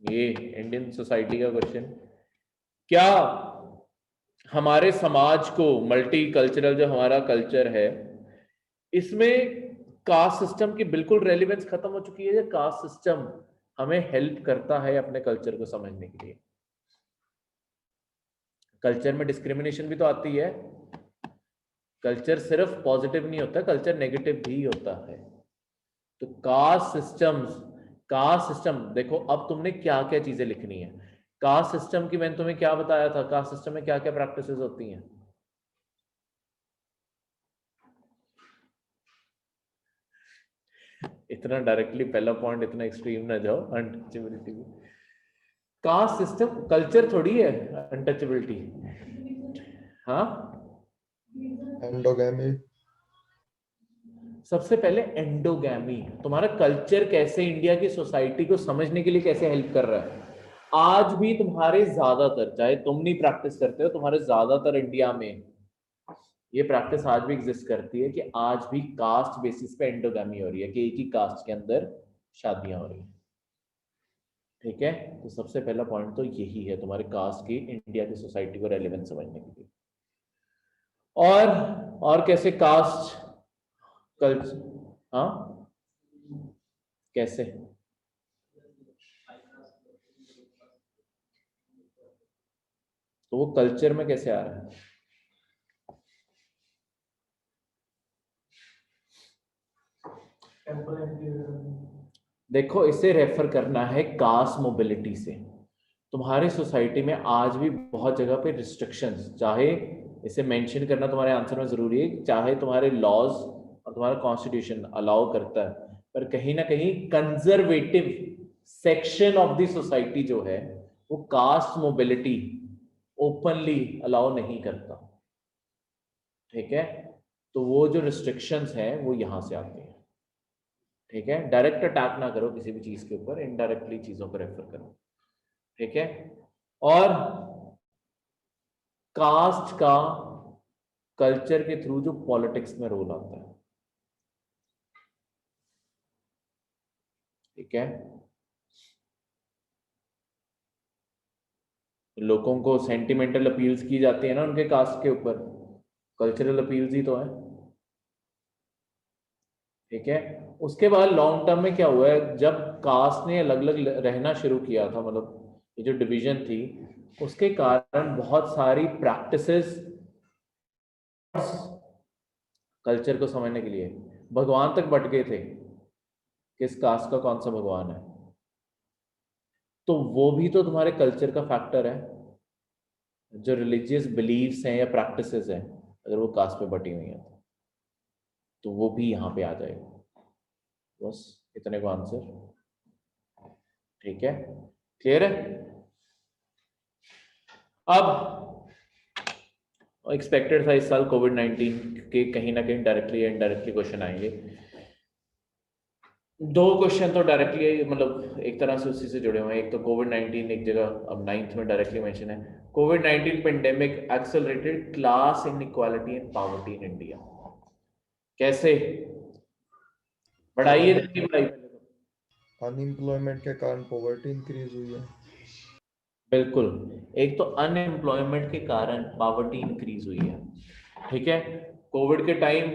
ये इंडियन सोसाइटी का क्वेश्चन, क्या हमारे समाज को, मल्टी कल्चरल जो हमारा कल्चर है, इसमें कास्ट सिस्टम की बिल्कुल रेलिवेंस खत्म हो चुकी है, या कास्ट सिस्टम हमें हेल्प करता है अपने कल्चर को समझने के लिए? कल्चर में डिस्क्रिमिनेशन भी तो आती है, कल्चर सिर्फ पॉजिटिव नहीं होता, कल्चर नेगेटिव भी होता है। तो कास्ट सिस्टम देखो, अब तुमने क्या क्या चीजें लिखनी है। कास्ट सिस्टम की मैंने तुम्हें क्या बताया था, कास्ट सिस्टम में क्या क्या प्रैक्टिसेस होती हैं? इतना डायरेक्टली पहला पॉइंट इतना एक्सट्रीम ना जाओ, अनटचेबिलिटी। कास्ट सिस्टम कल्चर थोड़ी है अनटचेबिलिटी। हाँ, एंडोगेमी। सबसे पहले एंडोगैमी, तुम्हारा कल्चर कैसे इंडिया की सोसाइटी को समझने के लिए कैसे हेल्प कर रहा है। आज भी तुम्हारे ज्यादातर, चाहे तुम नहीं प्रैक्टिस करते हो, तुम्हारे ज्यादातर इंडिया में ये प्रैक्टिस आज भी एग्जिस्ट करती है कि आज भी कास्ट बेसिस पे एंडोगैमी हो रही है, कि एक ही कास्ट के अंदर शादियां हो रही है, ठीक है। तो सबसे पहला पॉइंट तो यही है तुम्हारे कास्ट की इंडिया की सोसाइटी को रेलेवेंस समझने के लिए। और कैसे कास्ट कल्चर, हाँ कैसे? तो वो कल्चर में कैसे आ रहा है? देखो, इसे रेफर करना है कास्ट मोबिलिटी से। तुम्हारी सोसाइटी में आज भी बहुत जगह पे रिस्ट्रिक्शंस, चाहे इसे मेंशन करना तुम्हारे आंसर में जरूरी है, चाहे तुम्हारे लॉज और तुम्हारा कॉन्स्टिट्यूशन अलाउ करता है, पर कहीं ना कहीं conservative section of the society जो है, वो कास्ट मोबिलिटी ओपनली अलाउ नहीं करता, ठीक है। तो वो जो रिस्ट्रिक्शंस हैं वो यहाँ से आती हैं, ठीक है। डायरेक्ट अटैक ना करो किसी भी चीज के ऊपर, इनडायरेक्टली चीजों को रेफर करो, ठीक है। और कास्ट का कल्चर के थ्रू जो पॉलिटिक्स में रोल आता है, ठीक है। लोगों को सेंटिमेंटल अपील्स की जाती है ना उनके कास्ट के ऊपर, कल्चरल अपील्स ही तो है, ठीक है। उसके बाद लॉन्ग टर्म में क्या हुआ है, जब कास्ट ने अलग अलग रहना शुरू किया था, मतलब ये जो डिवीजन थी, उसके कारण बहुत सारी प्रैक्टिसेस कल्चर को समझने के लिए भगवान तक बट गए थे, किस कास्ट का कौन सा भगवान है। तो वो भी तो तुम्हारे कल्चर का फैक्टर है, जो रिलीजियस बिलीव्स हैं या प्रैक्टिसेस हैं, अगर वो कास्ट पे बटी हुई हैं तो वो भी यहाँ पे आ जाएगा। बस इतने को आंसर, ठीक है, क्लियर है। अब एक्सपेक्टेड था इस साल कोविड-19 के कहीं ना कहीं डायरेक्टली या इनडायरेक्टली क्वेश्चन आएंगे। दो क्वेश्चन तो डायरेक्टली मतलब एक तरह से उसी से जुड़े हुए हैं। एक तो कोविड-19 एक जगह अब 9th में डायरेक्टली मेंशन है, कोविड-19 pandemic accelerated class inequality and poverty in India. कैसे बढ़ाइए, नहीं बढ़ाई पहले तो। अनएम्प्लॉयमेंट के कारण पॉवर्टी इंक्रीज हुई है। बिल्कुल, एक तो अनएम्प्लॉयमेंट के कारण पॉवर्टी इंक्रीज हुई है, ठीक है। कोविड के टाइम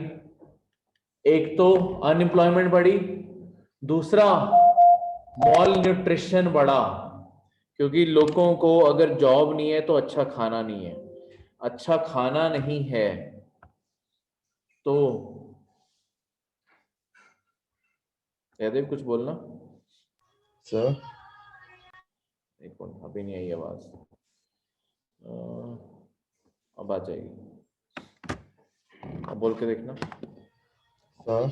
एक तो अनएम्प्लॉयमेंट बढ़ी, दूसरा मॉल न्यूट्रिशन बढ़ा, क्योंकि लोगों को अगर जॉब नहीं है तो अच्छा खाना नहीं है, अच्छा खाना नहीं है तो जयदेव कुछ बोलना। सर एक मिनट, अभी नहीं आई आवाज, अब आ जाएगी, अब बोल के देखना। सर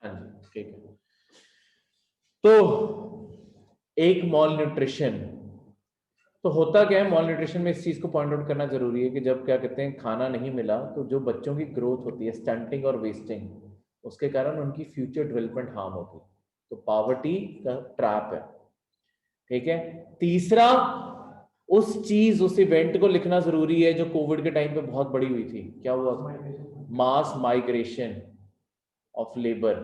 हाँ जी, ठीक है। तो एक मॉल न्यूट्रिशन, तो होता क्या है मॉल न्यूट्रिशन में, इस चीज को पॉइंट आउट करना जरूरी है कि जब क्या कहते हैं खाना नहीं मिला तो जो बच्चों की ग्रोथ होती है, स्टंटिंग और वेस्टिंग, उसके कारण उनकी फ्यूचर डेवलपमेंट हार्म होती है, तो पॉवर्टी का ट्रैप है, ठीक है। तीसरा, उस चीज उस इवेंट को लिखना जरूरी है जो कोविड के टाइम पे बहुत बड़ी हुई थी, क्या हुआ था, मास माइग्रेशन ऑफ लेबर,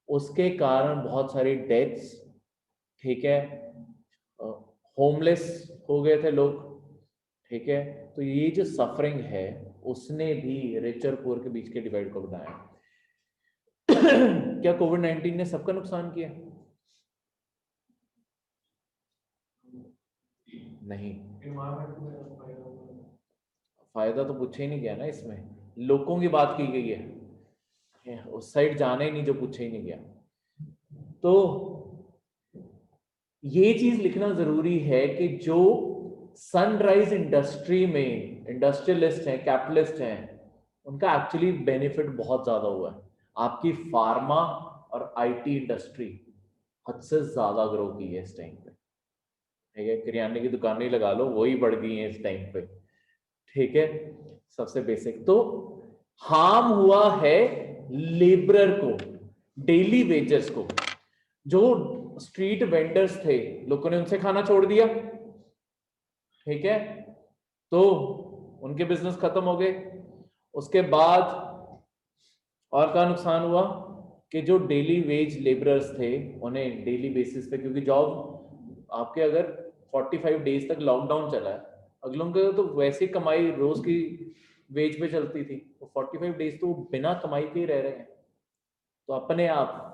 उसके कारण बहुत सारी डेथ्स, ठीक है, होमलेस हो गए थे लोग, ठीक है। तो ये जो सफरिंग है उसने भी रिच और पुअर के बीच के डिवाइड को बनाया। क्या कोविड-19 ने सबका नुकसान किया? नहीं, फायदा तो पूछा ही नहीं गया ना, इसमें लोगों की बात की गई है, उस साइड जाना ही नहीं जो पूछा ही नहीं गया। तो ये चीज लिखना जरूरी है कि जो सनराइज इंडस्ट्री में इंडस्ट्रियलिस्ट हैं, कैपिटलिस्ट हैं, उनका एक्चुअली बेनिफिट बहुत ज्यादा हुआ है। आपकी फार्मा और आईटी इंडस्ट्री हद से ज्यादा ग्रो की है इस टाइम पे, ठीक है। किराने की दुकानें लगा लो, वही बढ़ गई है इस टाइम पे, ठीक है। सबसे बेसिक तो हार्म हुआ है लेबरर को, डेली वेजर्स को, जो स्ट्रीट वेंडर्स थे, लोगों ने उनसे खाना छोड़ दिया, ठीक है, तो उनके बिजनेस खत्म हो गए। उसके बाद और क्या नुकसान हुआ कि जो डेली वेज लेबरर्स थे उन्हें डेली बेसिस पे, क्योंकि जॉब आपके अगर 45 डेज तक लॉकडाउन चला है, अगलों के तो वैसी कमाई रोज की वेज पे चलती थी, तो 45 डेज तो बिना कमाई के ही रह रहे हैं। तो अपने आप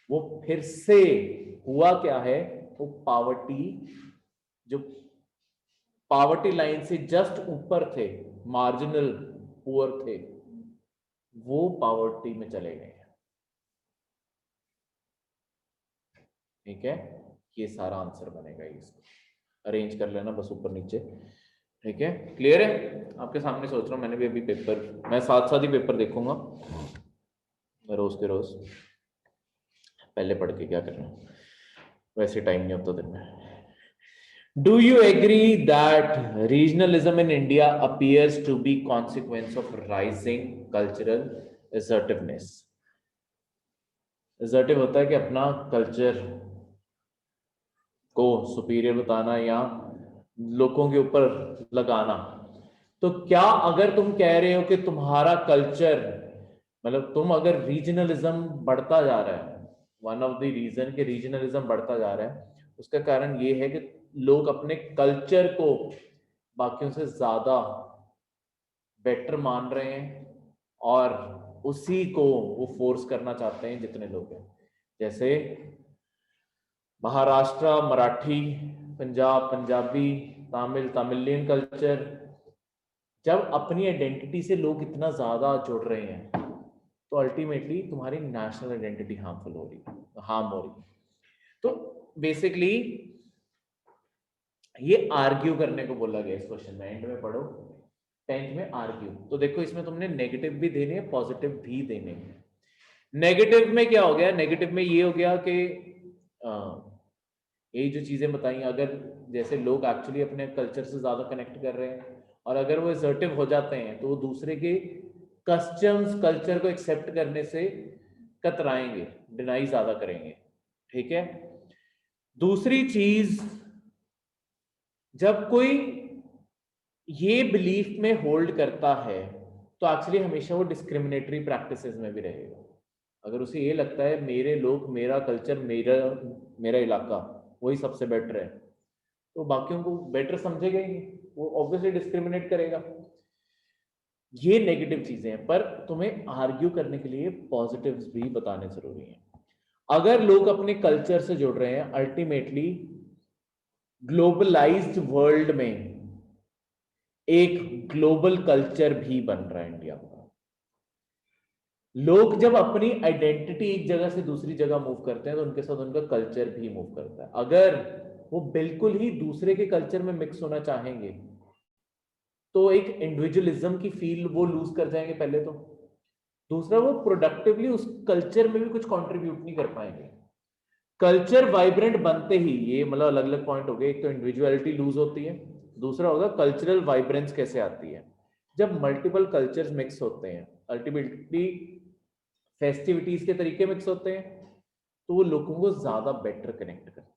वो फिर से हुआ क्या है, वो पावर्टी, जो पावर्टी लाइन से जस्ट ऊपर थे, मार्जिनल पुअर थे, वो पावर्टी में चले गए हैं, ठीक है। ये सारा आंसर बनेगा, इसको अरेंज कर लेना बस ऊपर नीचे, ठीक है, क्लियर है। आपके सामने सोच रहा हूँ, मैंने भी अभी पेपर, मैं साथ साथ ही पेपर देखूंगा रोज के रोज, पहले पढ़ के क्या करना, वैसे टाइम नहीं होता दिन में। Do you agree that regionalism in India appears to be consequence of rising cultural assertiveness? assertive होता है कि अपना कल्चर को सुपीरियर बताना या लोगों के ऊपर लगाना। तो क्या अगर तुम कह रहे हो कि तुम्हारा कल्चर, मतलब तुम अगर रीजनलिज्म बढ़ता जा रहा है, वन ऑफ द रीजन कि रीजनलिज्म बढ़ता जा रहा है, उसका कारण ये है कि लोग अपने कल्चर को बाकियों से ज्यादा बेटर मान रहे हैं और उसी को वो फोर्स करना चाहते हैं जितने लोग हैं। जैसे महाराष्ट्र मराठी, पंजाब पंजाबी, तमिल तमिलियन कल्चर, जब अपनी आइडेंटिटी से लोग इतना ज्यादा जुड़ रहे हैं तो अल्टीमेटली तुम्हारी नेशनल आइडेंटिटी हार्म हो रही है। तो बेसिकली ये आर्ग्यू करने को बोला गया इस क्वेश्चन में, एंड में पढ़ो 10th में आर्ग्यू। तो देखो इसमें तुमने नेगेटिव भी देने हैं, पॉजिटिव भी देने हैं। नेगेटिव में क्या हो गया? नेगेटिव में ये हो गया कि यही जो चीजें बताई, अगर जैसे लोग एक्चुअली अपने कल्चर से ज्यादा कनेक्ट कर रहे हैं और अगर वो असर्टिव हो जाते हैं तो वो दूसरे के कस्टम्स कल्चर को एक्सेप्ट करने से कतराएंगे, डिनाई ज्यादा करेंगे। ठीक है। दूसरी चीज, जब कोई ये बिलीफ में होल्ड करता है तो एक्चुअली हमेशा वो डिस्क्रिमिनेटरी प्रैक्टिसेस में भी रहेगा। अगर उसे ये लगता है मेरे लोग, मेरा कल्चर, मेरा मेरा इलाका वही सबसे बेटर है, तो बाकियों को बेटर समझेगा ही नहीं, वो ऑब्वियसली डिस्क्रिमिनेट करेगा। ये नेगेटिव चीजें हैं, पर तुम्हें आर्ग्यू करने के लिए पॉजिटिव्स भी बताने जरूरी हैं। अगर लोग अपने कल्चर से जुड़ रहे हैं, अल्टीमेटली ग्लोबलाइज्ड वर्ल्ड में एक ग्लोबल कल्चर भी बन रहा है इंडिया का। लोग जब अपनी आइडेंटिटी एक जगह से दूसरी जगह मूव करते हैं तो उनके साथ उनका कल्चर भी मूव करता है। अगर वो बिल्कुल ही दूसरे के कल्चर में मिक्स होना चाहेंगे तो एक इंडिविजुअलिज्म की फील वो लूज कर जाएंगे पहले तो। दूसरा, वो प्रोडक्टिवली उस कल्चर में भी कुछ कंट्रीब्यूट नहीं कर पाएंगे। कल्चर वाइब्रेंट बनते ही, ये मतलब अलग अलग पॉइंट हो गए, एक तो इंडिविजुअलिटी लूज होती है, दूसरा होगा कल्चरल वाइब्रेंस कैसे आती है। जब मल्टीपल कल्चर्स मिक्स होते हैं, अल्टीमेटली फेस्टिविटीज के तरीके मिक्स होते हैं, तो वो लोगों को ज्यादा बेटर कनेक्ट करता है।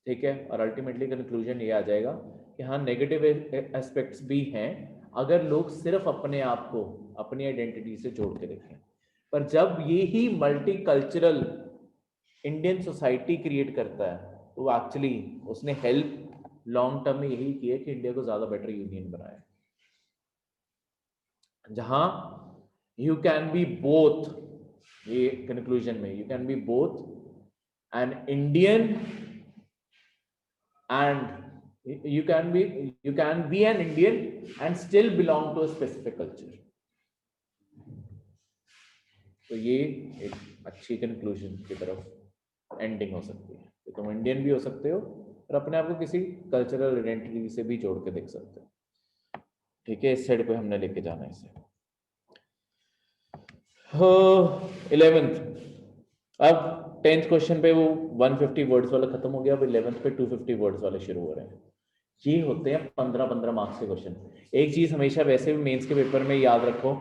ठीक है। और अल्टीमेटली कंक्लूजन ये आ जाएगा कि हाँ, नेगेटिव एस्पेक्ट्स भी हैं अगर लोग सिर्फ अपने आप को अपनी आइडेंटिटी से जोड़ के देखें। पर जब ये ही multi cultural Indian society create करता है तो एक्चुअली उसने हेल्प लॉन्ग टर्म में यही की है कि इंडिया को ज्यादा बेटर यूनियन बनाए, जहां यू कैन बी बोथ, ये कंक्लूजन में, you can be both an Indian and you can be an Indian and still belong to a specific culture। तो ये एक अच्छी कंक्लूजन की तरफ एंडिंग हो सकती है कि तुम इंडियन भी हो सकते हो और अपने आप को किसी कल्चरल आइडेंटिटी से भी जोड़ के देख सकते हो। ठीक है, इस साइड पे हमने लेके जाना है इसे। 11th, अब 10th क्वेश्चन पे वो 150 वर्ड्स वाला खत्म हो गया, अब 11th पे 250 वर्ड्स वाले शुरू हो रहे हैं। ये होते हैं 15-15 मार्क्स के क्वेश्चन। एक चीज हमेशा वैसे भी मेंस के पेपर में याद रखो,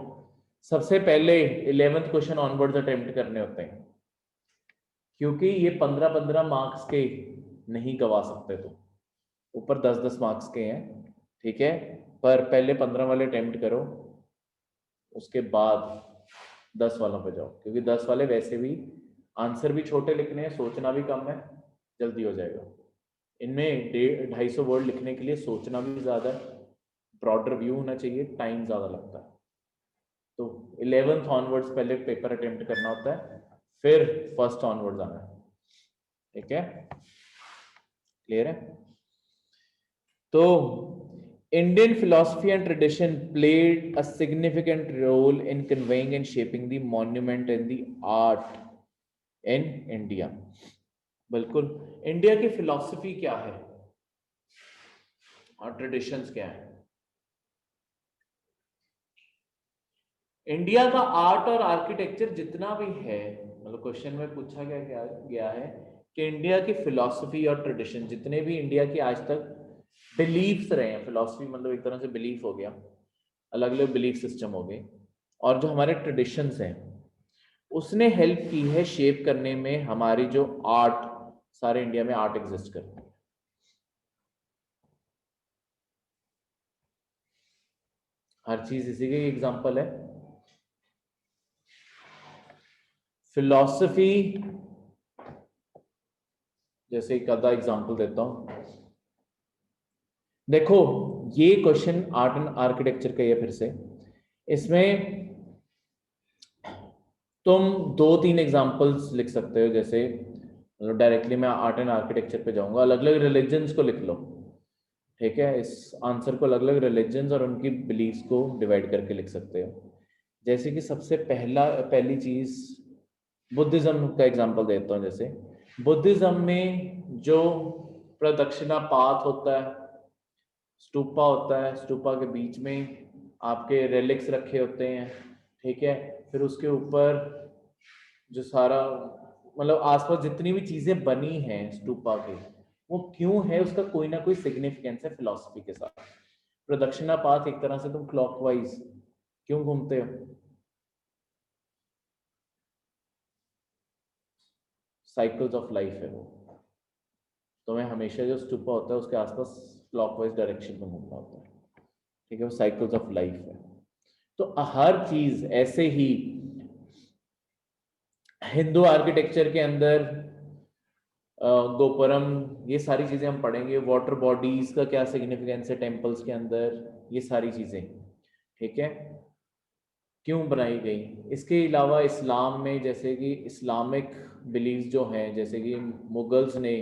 सबसे पहले 11th क्वेश्चन ऑनवर्ड्स अटेम्प्ट करने होते हैं, क्योंकि ये 15-15 मार्क्स के नहीं गवा सकते तुम, ऊपर 10-10 मार्क्स के हैं। ठीक है, पर पहले 15 वाले अटेम्प्ट करो, उसके बाद 10 वालों पे जाओ, क्योंकि 10 वाले वैसे भी आंसर भी छोटे लिखने हैं, सोचना भी कम है, जल्दी हो जाएगा। इनमें 250 वर्ड लिखने के लिए सोचना भी ज्यादा है, ब्रॉडर व्यू होना चाहिए, टाइम ज्यादा लगता है। तो 11th ऑनवर्ड्स पहले पेपर अटेम्प्ट करना होता है, फिर फर्स्ट ऑनवर्ड्स आना है। ठीक है, क्लियर है? तो Indian philosophy and tradition played a significant role in conveying and shaping the monument and the art in India। बिल्कुल, इंडिया की फिलॉसफी क्या है और ट्रेडिशंस क्या है? इंडिया का आर्ट और आर्किटेक्चर जितना भी है, मतलब क्वेश्चन में पूछा गया है कि इंडिया की फिलॉसफी और ट्रेडिशन, जितने भी इंडिया की आज तक बिलीफ्स रहे हैं, फिलॉसफी मतलब एक तरह से बिलीफ हो गया, अलग अलग बिलीफ सिस्टम हो गए, और जो हमारे ट्रेडिशंस हैं, उसने हेल्प की है शेप करने में हमारी जो आर्ट, सारे इंडिया में आर्ट एग्जिस्ट करता है। हर चीज इसी का एग्जांपल है। फिलॉसफी, जैसे एक आधा एग्जांपल देता हूं। देखो, ये क्वेश्चन आर्ट एंड आर्किटेक्चर का ही है फिर से। इसमें तुम 2-3 एग्जांपल्स लिख सकते हो, जैसे मतलब डायरेक्टली मैं आर्ट एंड आर्किटेक्चर पे जाऊंगा, अलग अलग रिलीजन्स को लिख लो, ठीक है। इस आंसर को अलग अलग रिलीजन्स और उनकी बिलीफ्स को डिवाइड करके लिख सकते हो। जैसे कि सबसे पहली चीज बुद्धिज्म का एग्जांपल देता हूँ। जैसे बुद्धिज्म में जो प्रदक्षिणा पाथ होता है, स्तूपा होता है, स्तूपा के बीच में आपके रेलिक्स रखे होते हैं, ठीक है। फिर उसके ऊपर जो सारा मतलब आसपास जितनी भी चीजें बनी हैं स्तूपा के, वो क्यों है, उसका कोई ना कोई सिग्निफिकेंस है फिलॉसफी के साथ। प्रदक्षिणा पाथ एक तरह से तुम क्लॉकवाइज क्यों घूमते हो? साइकिल्स ऑफ लाइफ है वो। तुम्हें हमेशा जो स्तूपा होता है उसके आसपास क्लॉकवाइज डायरेक्शन में घूमना होता है, ठीक है। वो साइकिल्स ऑफ लाइफ है। तो हर चीज ऐसे ही हिंदू आर्किटेक्चर के अंदर गोपुरम, ये सारी चीजें हम पढ़ेंगे। वाटर बॉडीज का क्या सिग्निफिकेंस है टेम्पल्स के अंदर, ये सारी चीजें, ठीक है, क्यों बनाई गई। इसके अलावा इस्लाम में, जैसे कि इस्लामिक बिलीफ जो हैं, जैसे कि मुगल्स ने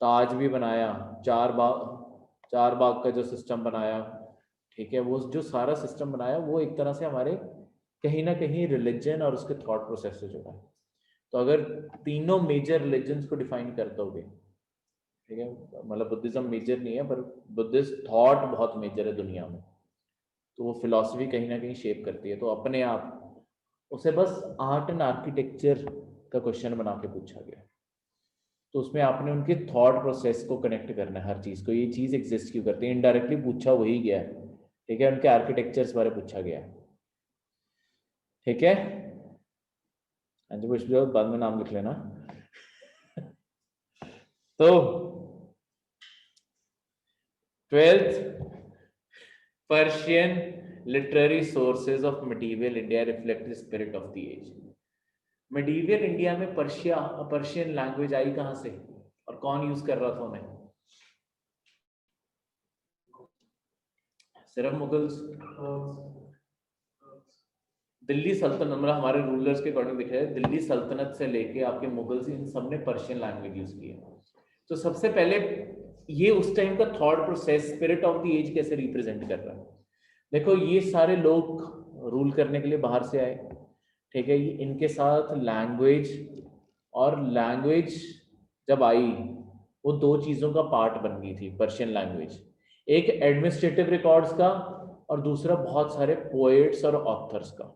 ताज भी बनाया, चार बाग का जो सिस्टम बनाया, ठीक है, वो जो सारा सिस्टम बनाया वो एक तरह से हमारे कहीं ना कहीं रिलीजन और उसके थॉट प्रोसेस से जुड़ा है। तो अगर तीनों मेजर रिलीजन्स को डिफाइन कर दोगे, ठीक है, मतलब बुद्धिज्म मेजर नहीं है पर बुद्धिस्ट थॉट बहुत मेजर है दुनिया में, तो वो फिलॉसफी कहीं ना कहीं शेप करती है। तो अपने आप उसे बस आर्ट एंड आर्किटेक्चर का क्वेश्चन बना के पूछा गया, तो उसमें आपने उनके थॉट प्रोसेस को कनेक्ट करना है, हर चीज को, ये चीज एग्जिस्ट क्यों करती है, इनडायरेक्टली पूछा वही गया है, ठीक है। उनके आर्किटेक्चर्स बारे पूछा गया है, ठीक है। कुछ भी हो बाद में नाम लिख लेना। तो 12th, Persian literary sources of medieval India reflect the spirit of the age. Medieval India में पर्शियन लैंग्वेज आई कहां से और कौन यूज कर रहा था उन्हें? सिर्फ मुगल्स। दिल्ली सल्तनत, मतलब हमारे रूलर्स के अकॉर्डिंग दिख रहा है, दिल्ली सल्तनत से लेके आपके मुगल्स, इन सब ने पर्शियन लैंग्वेज यूज की है। तो सबसे पहले ये उस टाइम का thought process, spirit of the age कैसे रिप्रेजेंट कर रहा है। देखो, ये सारे लोग रूल करने के लिए बाहर से आए, ठीक है। इनके साथ लैंग्वेज, और लैंग्वेज जब आई वो दो चीजों का पार्ट बन गई थी पर्शियन लैंग्वेज, एक एडमिनिस्ट्रेटिव रिकॉर्ड्स का और दूसरा बहुत सारे पोएट्स और ऑथर्स का,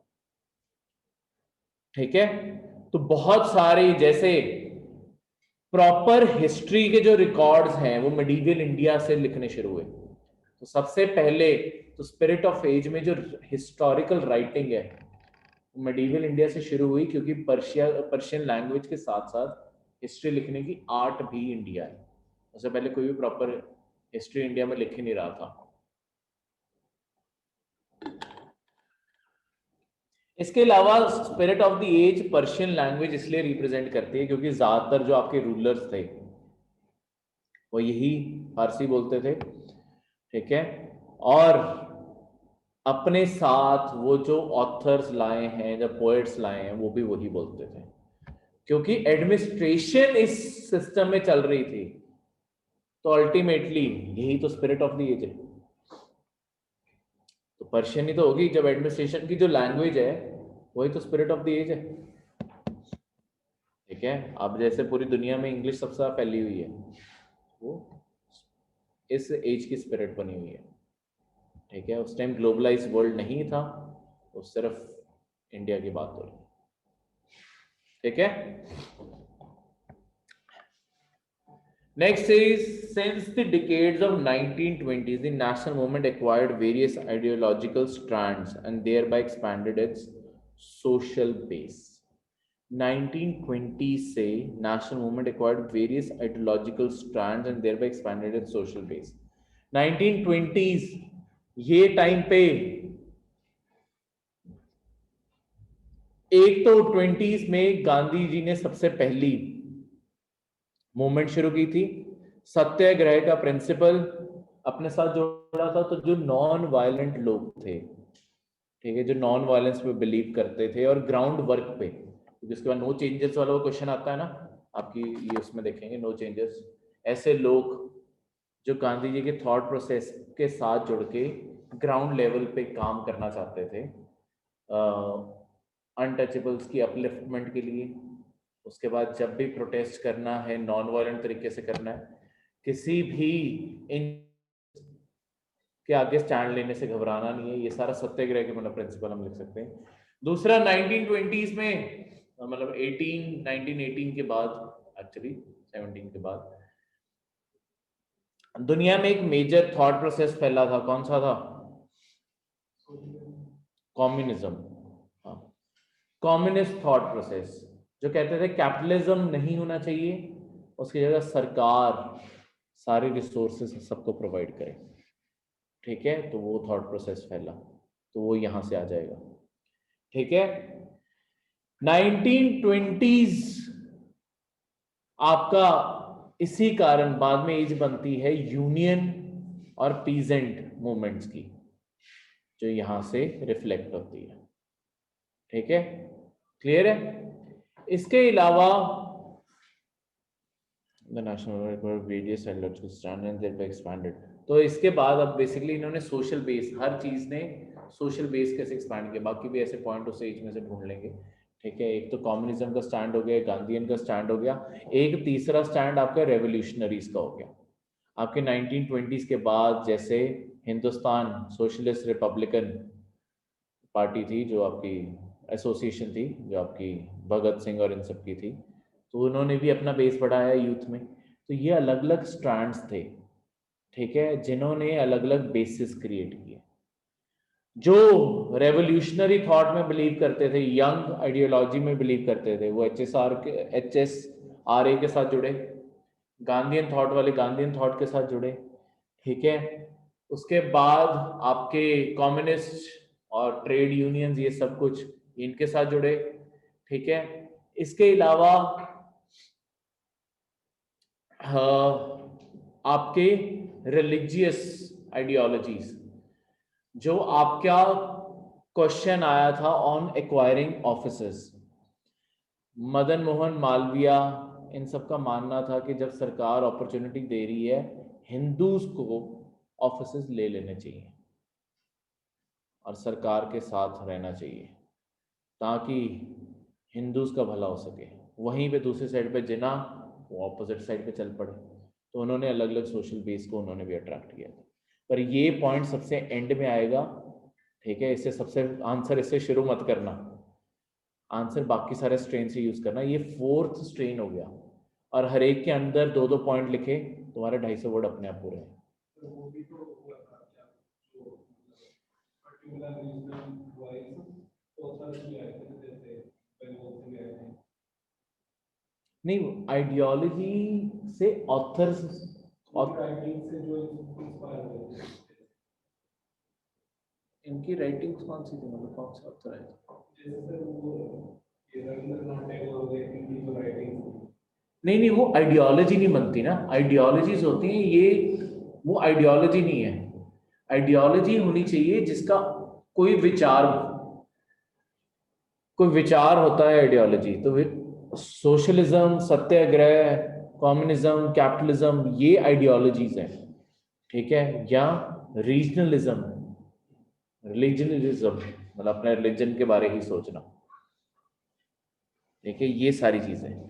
ठीक है। तो बहुत सारे जैसे प्रॉपर हिस्ट्री के जो रिकॉर्ड्स हैं वो मिडीवियल इंडिया से लिखने शुरू हुए। तो सबसे पहले तो स्पिरिट ऑफ एज में जो हिस्टोरिकल राइटिंग है वो मिडीवियल इंडिया से शुरू हुई, क्योंकि पर्शियन लैंग्वेज के साथ साथ हिस्ट्री लिखने की आर्ट भी इंडिया है। उससे पहले कोई भी प्रॉपर हिस्ट्री इंडिया में लिख ही नहीं रहा था। इसके अलावा spirit of the age Persian language इसलिए रिप्रेजेंट करती है क्योंकि ज्यादातर जो आपके रूलर्स थे वो यही फारसी बोलते थे, ठीक है। और अपने साथ वो जो ऑथर्स लाए हैं, जो पोएट्स लाए हैं, वो भी वही बोलते थे, क्योंकि एडमिनिस्ट्रेशन इस सिस्टम में चल रही थी। तो अल्टीमेटली यही तो स्पिरिट ऑफ द एज है। तो पर्शियन ही तो होगी, जब एडमिनिस्ट्रेशन की जो लैंग्वेज है वही तो स्पिरिट ऑफ द एज है, ठीक है। अब जैसे पूरी दुनिया में इंग्लिश सबसे ज्यादा फैली हुई है, वो इस एज की स्पिरिट बनी हुई है, ठीक है। उस टाइम ग्लोबलाइज वर्ल्ड नहीं था, तो सिर्फ इंडिया की बात हो रही, ठीक है। Next is, since the decades of 1920s, the national movement acquired various ideological strands and thereby expanded its social base. 1920 से national movement acquired various ideological strands and thereby expanded its social base. 1920s ये time पे एक तो 20s में गांधी जी ने सबसे पहली movement शुरू की थी, सत्याग्रह का प्रिंसिपल अपने साथ जोड़ा था। तो जो नॉन वायलेंट लोग थे, ठीक है, जो नॉन वायलेंस पे बिलीव करते थे और ग्राउंड वर्क पे, जिसके बाद नो चेंजेस वाला वो क्वेश्चन आता है ना आपकी, ये उसमें देखेंगे नो चेंजेस, ऐसे लोग जो गांधी जी के थॉट प्रोसेस के साथ जुड़ के ग्राउंड लेवल पे काम करना चाहते थे अनटचेबल्स की अपलिफ्टमेंट के लिए। उसके बाद जब भी प्रोटेस्ट करना है नॉन वायलेंट तरीके से करना है, किसी भी इन के आगे स्टैंड लेने से घबराना नहीं है। ये सारा सत्याग्रह के मतलब प्रिंसिपल हम लिख सकते हैं। दूसरा 1920s में मतलब 1918 के बाद, एक्चुअली 17 के बाद दुनिया में एक मेजर थॉट प्रोसेस फैला था। कौन सा था? कम्युनिज्म। हाँ, कम्युनिस्ट थॉट प्रोसेस, जो कहते थे कैपिटलिज्म नहीं होना चाहिए, उसकी जगह सरकार सारे रिसोर्सेस सबको प्रोवाइड करे। ठीक है, तो वो थॉट प्रोसेस फैला, तो वो यहां से आ जाएगा। ठीक है, 1920s आपका इसी कारण बाद में एज बनती है यूनियन और पीजेंट मूवमेंट्स की, जो यहां से रिफ्लेक्ट होती है। ठीक है, क्लियर है? इसके अलावा the national various ideological stand and their expanded, तो इसके बाद अब बेसिकली इन्होंने सोशल बेस, हर चीज ने सोशल बेस कैसे एक्सपैंड किया, बाकी भी ऐसे पॉइंट उस एज में से ढूंढ लेंगे। ठीक है, एक तो कम्युनिज्म का स्टैंड हो गया, गांधीयन का स्टैंड हो गया, एक तीसरा स्टैंड आपका रेवोल्यूशनरीज का हो गया। आपके 1920s के बाद जैसे हिंदुस्तान सोशलिस्ट रिपब्लिकन पार्टी थी, जो आपकी एसोसिएशन थी, जो आपकी भगत सिंह और इन सब की थी, तो उन्होंने भी अपना बेस बढ़ाया यूथ में। तो ये अलग अलग स्ट्रैंड्स थे, ठीक है, जिन्होंने अलग अलग बेसिस क्रिएट किए। जो रेवोल्यूशनरी थॉट में बिलीव करते थे, यंग आइडियोलॉजी में बिलीव करते थे, वो HSRA के साथ जुड़े, गांधीयन थॉट वाले गांधीयन थॉट के साथ जुड़े। ठीक है, उसके बाद आपके कम्युनिस्ट और ट्रेड यूनियंस, ये सब कुछ इनके साथ जुड़े। ठीक है, इसके अलावा आपके रिलीजियस आइडियोलॉजीज, जो आपका क्वेश्चन आया था on acquiring officers, Madan Mohan Malviya, इन सब का मानना था कि जब सरकार अपॉर्चुनिटी दे रही है, हिंदूज को ऑफिसर्स ले लेने चाहिए और सरकार के साथ रहना चाहिए, ताकि हिंदूज का भला हो सके। वहीं पे दूसरी साइड पे जिना, वो ऑपोजिट साइड पे चल पड़े। तो उन्होंने अलग अलग सोशल बेस को उन्होंने भी अट्रैक्ट किया था। पर ये पॉइंट सबसे एंड में आएगा। ठीक है, इससे सबसे आंसर इससे शुरू मत करना, आंसर बाकी सारे स्ट्रेन से यूज करना। ये 4th स्ट्रेन हो गया, और हर एक के अंदर 2-2 पॉइंट लिखे, तुम्हारे 250 वर्ड अपने आप पूरे हैं। नहीं, आइडियोलॉजी से ऑथर्स इनकी राइटिंग्स कौन सी थी, मतलब कौन से ऑथर है? नहीं नहीं, वो आइडियोलॉजी नहीं बनती ना, आइडियोलॉजीज होती हैं ये, वो आइडियोलॉजी नहीं है। आइडियोलॉजी होनी चाहिए जिसका कोई विचार, कोई विचार होता है आइडियोलॉजी। तो सोशलिज्म, सत्याग्रह, कम्युनिज्म, कैपिटलिज्म, ये आइडियोलॉजीज हैं। ठीक है, या रीजनलिज्म, रिलीजनलिज्म, मतलब अपने रिलीजन के बारे ही सोचना। ठीक है, ये सारी चीजें,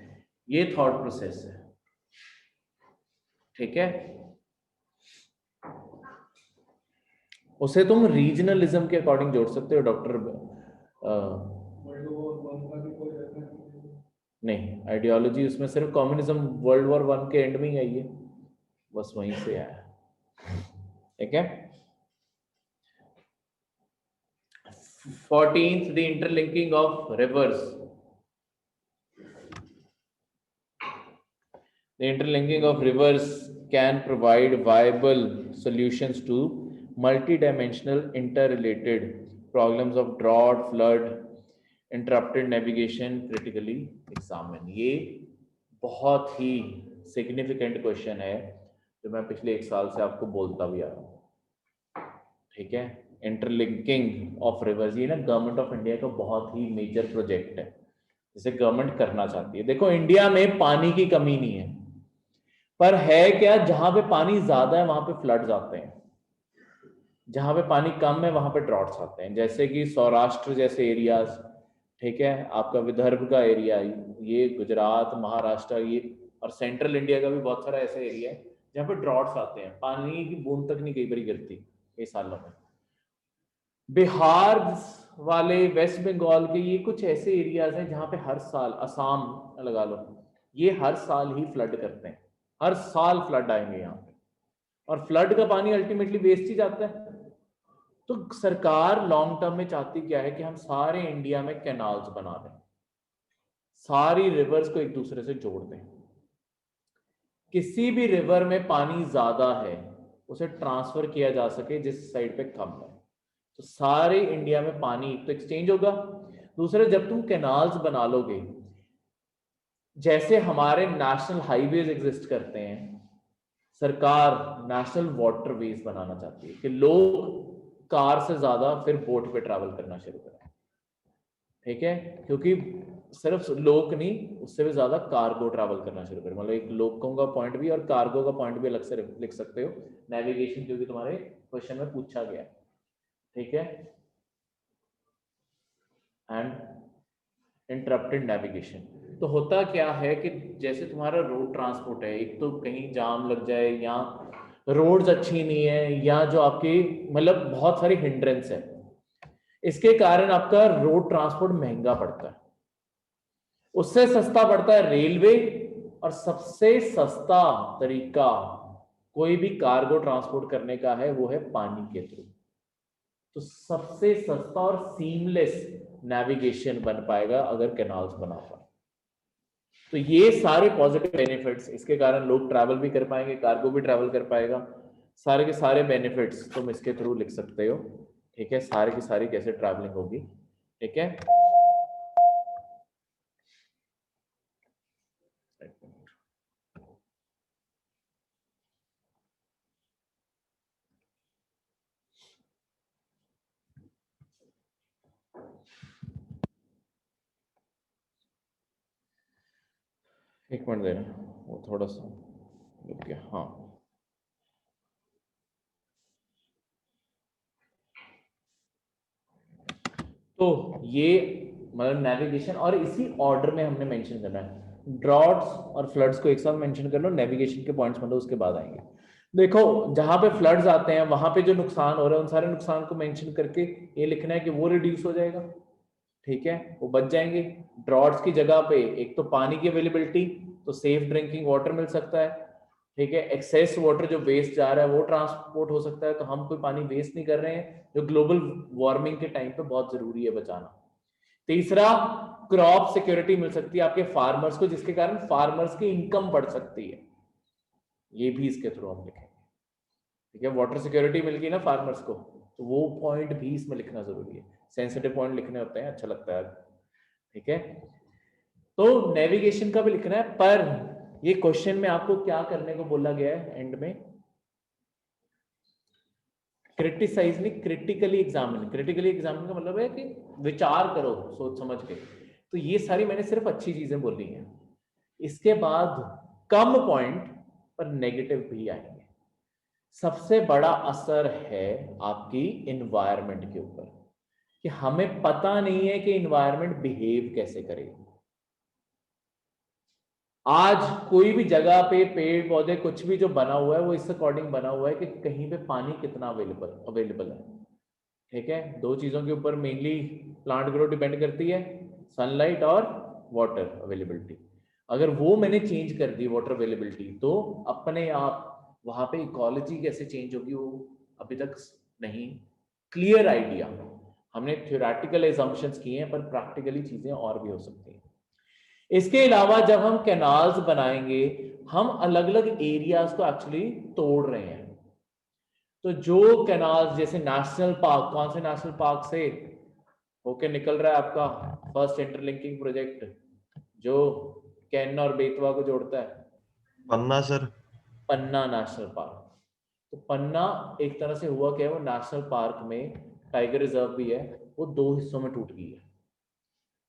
ये थॉट प्रोसेस है। ठीक है, उसे तुम रीजनलिज्म के अकॉर्डिंग जोड़ सकते हो। डॉक्टर नहीं, आइडियोलॉजी उसमें सिर्फ कम्युनिज्म वर्ल्ड वॉर 1 के एंड में ही आई है, बस वहीं से आया। ठीक है। 14th, the interlinking of rivers. The interlinking of rivers can provide viable solutions to multidimensional interrelated problems of drought, flood, interrupted navigation, critically examine. ये बहुत ही सिग्निफिकेंट क्वेश्चन है जो मैं पिछले 1 साल से आपको बोलता भी आ रहा हूँ। ठीक है। इंटरलिंकिंग ऑफ रिवर्स, ये ना गवर्नमेंट ऑफ इंडिया का बहुत ही मेजर प्रोजेक्ट है जिसे गवर्नमेंट करना चाहती है। देखो, इंडिया में पानी की कमी नहीं है, पर है क्या, जहां पे पानी ज्यादा है वहां पे फ्लड्स आते हैं, जहां पे पानी कम है वहां पे ड्रॉट्स आते हैं। जैसे कि सौराष्ट्र जैसे एरियाज, ठीक है, आपका विदर्भ का एरिया, ये गुजरात, महाराष्ट्र, ये और सेंट्रल इंडिया का भी बहुत सारा ऐसा एरिया है जहाँ पे ड्रॉट्स आते हैं, पानी की बूंद तक नहीं कई बार गिरती कई सालों में। बिहार वाले, वेस्ट बंगाल के, ये कुछ ऐसे एरियाज हैं जहां पे हर साल, असम लगा लो, ये हर साल ही फ्लड करते हैं, हर साल फ्लड आएंगे यहाँ पे, और फ्लड का पानी अल्टीमेटली वेस्ट ही जाता है। तो सरकार लॉन्ग टर्म में चाहती क्या है कि हम सारे इंडिया में कैनाल्स बना दें, सारी रिवर्स को एक दूसरे से जोड़ दें। किसी भी रिवर में पानी ज्यादा है उसे ट्रांसफर किया जा सके जिस साइड पे कम है, तो सारे इंडिया में पानी तो एक्सचेंज होगा। दूसरे, जब तुम कैनाल्स बना लोगे, जैसे हमारे नेशनल हाईवेज एग्जिस्ट करते हैं, सरकार नेशनल वाटरवेज बनाना चाहती है कि लोग कार से ज्यादा फिर बोट पे ट्रैवल करना शुरू करें। ठीक है, क्योंकि सिर्फ लोग नहीं, उससे भी ज्यादा कार्गो ट्रैवल करना शुरू करें। मतलब एक लोगों का पॉइंट भी और कार्गो का पॉइंट भी अलग से लिख सकते हो नेविगेशन, क्योंकि तुम्हारे क्वेश्चन में पूछा गया। ठीक है। एंड इंटरप्टेड नेविगेशन, तो होता क्या है कि जैसे तुम्हारा रोड ट्रांसपोर्ट है, एक तो कहीं जाम लग जाए या रोड्स अच्छी नहीं है या जो आपकी मतलब बहुत सारी हिंड्रेंस है, इसके कारण आपका रोड ट्रांसपोर्ट महंगा पड़ता है। उससे सस्ता पड़ता है रेलवे, और सबसे सस्ता तरीका कोई भी कार्गो ट्रांसपोर्ट करने का है वो है पानी के थ्रू। तो सबसे सस्ता और सीमलेस नेविगेशन बन पाएगा अगर कैनाल्स बना पाए। तो ये सारे पॉजिटिव बेनिफिट्स, इसके कारण लोग ट्रैवल भी कर पाएंगे, कार्गो भी ट्रैवल कर पाएगा, सारे के सारे बेनिफिट्स तुम इसके थ्रू लिख सकते हो। ठीक है, सारे की सारी कैसे ट्रैवलिंग होगी। ठीक है। एक मिनट देना, वो थोड़ा सा रुक गया। हाँ, तो ये मतलब नेविगेशन, और इसी ऑर्डर में हमने मेंशन करना है। ड्रॉट्स और फ्लड्स को एक साथ मेंशन कर लो, नेविगेशन के पॉइंट्स मतलब उसके बाद आएंगे। देखो, जहां पे फ्लड्स आते हैं वहां पे जो नुकसान हो रहा है उन सारे नुकसान को मेंशन करके ये लिखना है कि वो रिड्यूस हो जाएगा। ठीक है, वो बच जाएंगे। ड्रॉट्स की जगह पे एक तो पानी की अवेलेबिलिटी, तो सेफ ड्रिंकिंग वाटर मिल सकता है। ठीक है, एक्सेस वाटर जो वेस्ट जा रहा है वो ट्रांसपोर्ट हो सकता है, तो हम कोई पानी वेस्ट नहीं कर रहे हैं, जो ग्लोबल वार्मिंग के टाइम पे बहुत जरूरी है बचाना। तीसरा, क्रॉप सिक्योरिटी मिल सकती है आपके फार्मर्स को, जिसके कारण फार्मर्स की इनकम बढ़ सकती है, ये भी इसके थ्रू हम लिखेंगे। ठीक है, वाटर सिक्योरिटी मिल गई ना फार्मर्स को, तो वो पॉइंट भी इसमें लिखना जरूरी है। सेंसिटिव पॉइंट लिखने होते हैं, अच्छा लगता है। ठीक है, तो नेविगेशन का भी लिखना है, पर ये क्वेश्चन में आपको क्या करने को बोला गया है एंड में, क्रिटिसाइज नहीं, क्रिटिकली एग्जामिन। क्रिटिकली एग्जामिन का मतलब है कि विचार करो सोच समझ के। तो ये सारी मैंने सिर्फ अच्छी चीजें बोली हैं, इसके बाद कम पॉइंट पर नेगेटिव भी आएंगे। सबसे बड़ा असर है आपकी इन्वायरमेंट के ऊपर, कि हमें पता नहीं है कि इन्वायरमेंट बिहेव कैसे करेगा। आज कोई भी जगह पे पेड़ पौधे कुछ भी जो बना हुआ है वो इस अकॉर्डिंग बना हुआ है कि कहीं पे पानी कितना अवेलेबल है। ठीक है, दो चीजों के ऊपर मेनली प्लांट ग्रोथ डिपेंड करती है, सनलाइट और वाटर अवेलेबिलिटी, अगर वो मैंने चेंज कर दी वाटर अवेलेबिलिटी, तो अपने आप वहां पे इकोलॉजी कैसे चेंज होगी वो अभी तक नहीं क्लियर आइडिया। हमने थ्योरेटिकल एजम्पशंस किए हैं, पर प्रैक्टिकली चीजें और भी हो सकती हैं। इसके अलावा जब हम कैनाल्स बनाएंगे, हम अलग अलग एरियाज को एक्चुअली तोड़ रहे हैं। तो जो कैनाल्स, जैसे नेशनल पार्क, कौन से नेशनल पार्क से होके निकल रहा है आपका फर्स्ट इंटरलिंकिंग प्रोजेक्ट जो कैन और बेतवा को जोड़ता है? पन्ना सर। पन्ना नेशनल पार्क। तो पन्ना एक तरह से हुआ क्या है, वो नेशनल पार्क में टाइगर रिजर्व भी है, वो दो हिस्सों में टूट गई है।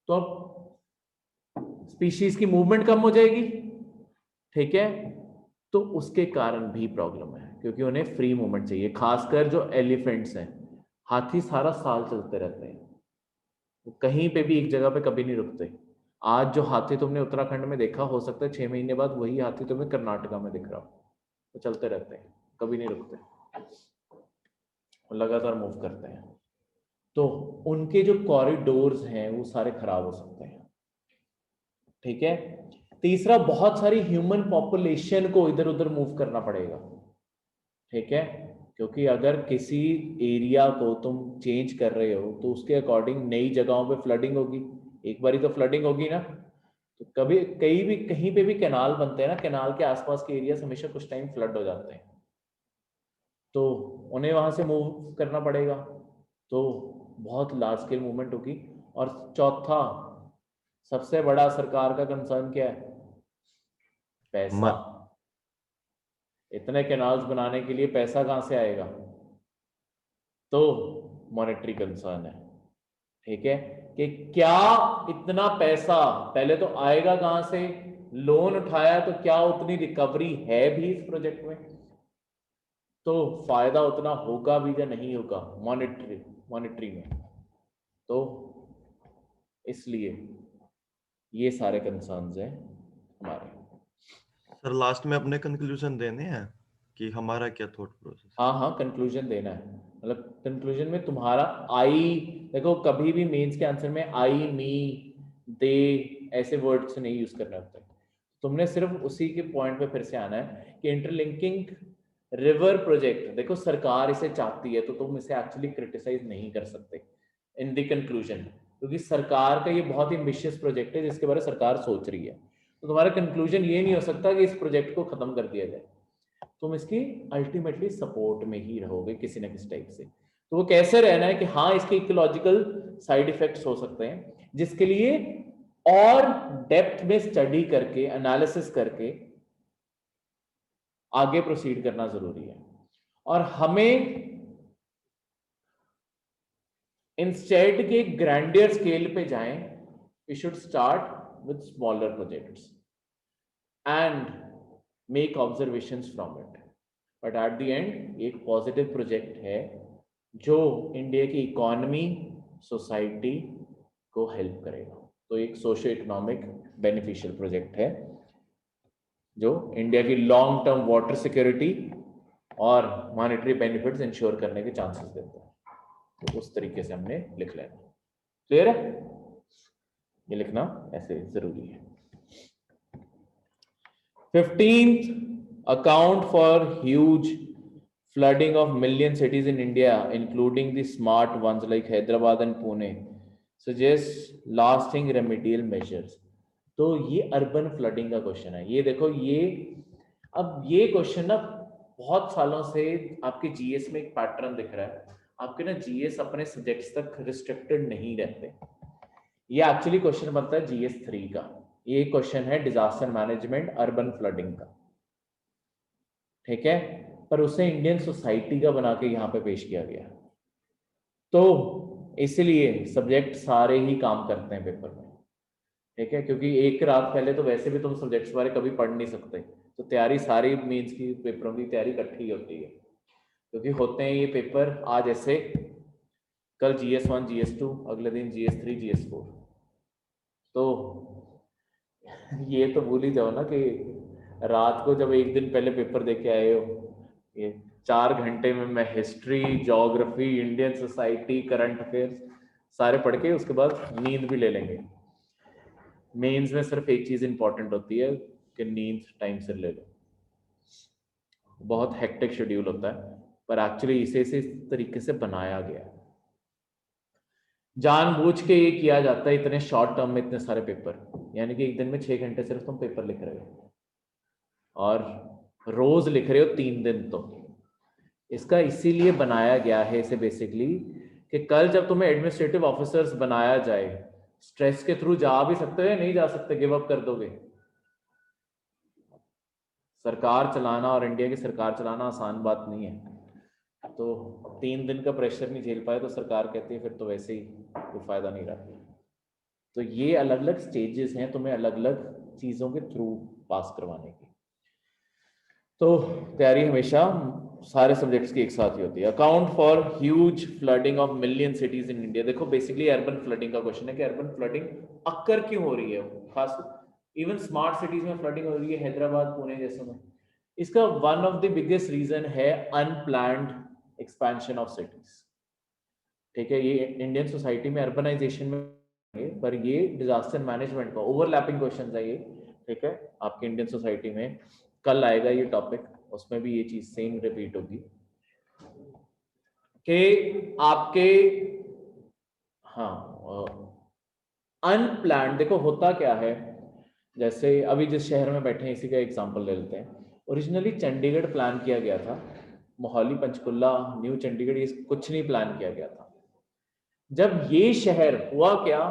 तो अब स्पीशीज की मूवमेंट कम हो जाएगी, ठीक है, तो उसके कारण भी प्रॉब्लम है, क्योंकि उन्हें फ्री मूवमेंट चाहिए। खासकर जो एलिफेंट्स हैं, हाथी सारा साल चलते रहते हैं, वो कहीं पे भी एक जगह पे कभी नहीं रुकते। आज जो हाथी तुमने उत्तराखंड में देखा, हो सकता है 6 महीने बाद वही हाथी तुम्हें कर्नाटका में दिख रहा हो। वो चलते रहते हैं, कभी नहीं रुकते, वो लगातार मूव करते हैं। तो उनके जो कॉरिडोर्स हैं वो सारे खराब हो सकते हैं, ठीक है। तीसरा, बहुत सारी ह्यूमन पॉपुलेशन को इधर उधर मूव करना पड़ेगा, ठीक है, क्योंकि अगर किसी एरिया को तुम चेंज कर रहे हो तो उसके अकॉर्डिंग नई जगहों पे फ्लडिंग होगी, एक बारी तो फ्लडिंग होगी ना। तो कभी कहीं पे भी कैनाल बनते हैं ना, कैनाल के आसपास के एरिया हमेशा कुछ टाइम फ्लड हो जाते हैं, तो उन्हें वहां से मूव करना पड़ेगा, तो बहुत लार्ज स्केल मूवमेंट होगी। और चौथा, सबसे बड़ा सरकार का कंसर्न क्या है? पैसा। इतने कैनाल्स बनाने के लिए पैसा कहां से आएगा? तो मॉनेटरी कंसर्न है, ठीक है, कि क्या इतना पैसा पहले तो आएगा कहां से, लोन उठाया तो क्या उतनी रिकवरी है भी इस प्रोजेक्ट में, तो फायदा उतना होगा भी या नहीं होगा मॉनेटरी में। तो इसलिए ये सारे कंसर्न्स हैं हमारे। सर लास्ट में अपने कंक्लूजन देने हैं कि हमारा क्या थॉट प्रोसेस। हाँ हाँ, कंक्लूजन देना है, मतलब कंक्लूजन में तुम्हारा आई, देखो कभी भी मेंस के आंसर में आई, मी, दे ऐसे वर्ड्स नहीं यूज करने होते। तुमने सिर्फ उसी के पॉइंट पे फिर से आना है कि इंटरलिंकिंग रिवर प्रोजेक्ट, देखो सरकार इसे चाहती है, तो तुम इसे एक्चुअली क्रिटिसाइज नहीं कर सकते इन द कंक्लूजन, क्योंकि सरकार का ये बहुत ही एम्बिशियस प्रोजेक्ट है जिसके बारे में सरकार सोच रही है। तो तुम्हारा कंक्लूजन ये नहीं हो सकता कि इस प्रोजेक्ट को खत्म कर दिया जाए, तुम इसकी अल्टीमेटली सपोर्ट में ही रहोगे किसी ना किसी टाइप से। तो वो कैसे रहना है कि हाँ इसके इकोलॉजिकल साइड इफेक्ट्स हो सकते हैं, जिसके लिए और डेप्थ में स्टडी करके, एनालिसिस करके आगे प्रोसीड करना जरूरी है। और हमें इंस्टेड के ग्रैंडियर स्केल पे जाएं, we should start with smaller projects and make observations from it. But at the end एक पॉजिटिव प्रोजेक्ट है जो इंडिया की इकोनॉमी, सोसाइटी को हेल्प करेगा। तो एक सोशियो इकोनॉमिक बेनिफिशियल प्रोजेक्ट है जो इंडिया की लॉन्ग टर्म वाटर सिक्योरिटी और मॉनेटरी बेनिफिट्स इंश्योर करने के चांसेस देता है। तो उस तरीके से हमने लिख लेना। क्लियर है? ये लिखना ऐसे जरूरी है। 15th, account for huge flooding of million cities in India, including the smart ones like Hyderabad and Pune, suggests lasting remedial measures. तो ये अर्बन फ्लडिंग का क्वेश्चन है। ये देखो, ये अब ये क्वेश्चन ना बहुत सालों से आपके जीएस में एक पैटर्न दिख रहा है। आपके ना जीएस अपने सब्जेक्ट्स तक रिस्ट्रिक्टेड नहीं रहते। ये एक्चुअली क्वेश्चन बनता है जीएस 3 का। ये क्वेश्चन है डिजास्टर मैनेजमेंट अर्बन फ्लडिंग का, ठीक है, पर उसे इंडियन सोसाइटी का बना के यहाँ पे पेश किया गया। तो इसलिए सब्जेक्ट सारे ही काम करते हैं पेपर में, ठीक है, क्योंकि एक रात पहले तो वैसे भी तुम सब्जेक्ट्स बारे कभी पढ़ नहीं सकते, तो तैयारी सारी मेंस की पेपरों की तैयारी इकट्ठी होती है, क्योंकि होते हैं ये पेपर आज ऐसे, कल GS1 GS2, अगले दिन GS3 GS4। तो ये तो भूल ही जाओ ना कि रात को जब एक दिन पहले पेपर दे के आए हो, ये 4 घंटे में मैं history, geography, Indian society, current affairs सारे पढ़ के उसके बाद नींद भी ले लेंगे। मेंस में सिर्फ एक चीज इंपॉर्टेंट होती है कि नींद टाइम से ले लो। बहुत हेक्टिक शेड्यूल होता है, पर एक्चुअली इसे इस तरीके से बनाया गया है, जानबूझ के ये किया जाता है इतने शॉर्ट टर्म में इतने सारे पेपर, यानी कि एक दिन में 6 घंटे सिर्फ तुम पेपर लिख रहे हो और रोज लिख रहे हो 3 दिन। तो इसका इसीलिए बनाया गया है इसे बेसिकली कि कल जब तुम्हें एडमिनिस्ट्रेटिव ऑफिसर्स बनाया जाए, स्ट्रेस के थ्रू जा भी सकते हो या नहीं जा सकते, गिव अप कर दोगे? सरकार चलाना और इंडिया की सरकार चलाना आसान बात नहीं है। तो 3 दिन का प्रेशर नहीं झेल पाए तो सरकार कहती है फिर तो वैसे ही कोई फायदा नहीं रहा। तो ये अलग अलग स्टेजेस हैं तुम्हें अलग अलग चीजों के थ्रू पास करवाने की। तो तैयारी हमेशा सारे सब्जेक्ट्स की एक साथ ही होती है। Account for huge flooding of million cities in India. देखो बेसिकली अर्बन फ्लडिंग का क्वेश्चन है कि अर्बन फ्लडिंग अक्कर क्यों हो रही है, खास इवन स्मार्ट सिटीज में फ्लडिंग हो रही है, हैदराबाद पुणे जैसे में। इसका one of the biggest reason है अनप्लान्ड एक्सपेंशन ऑफ सिटीज। ठीक है, ये इंडियन सोसाइटी में अर्बनाइजेशन में, पर ये डिजास्टर मैनेजमेंट का ओवरलैपिंग क्वेश्चन है ये। ठीक है, आपकी इंडियन सोसाइटी में कल आएगा ये टॉपिक, उसमें भी ये चीज सेम रिपीट होगी कि आपके हाँ अनप्लान्ड। देखो होता क्या है, जैसे अभी जिस शहर में बैठे हैं इसी का एग्जांपल ले लेते हैं। ओरिजिनली चंडीगढ़ प्लान किया गया था, मोहाली, पंचकुला, न्यू चंडीगढ़, ये कुछ नहीं प्लान किया गया था। जब ये शहर हुआ क्या,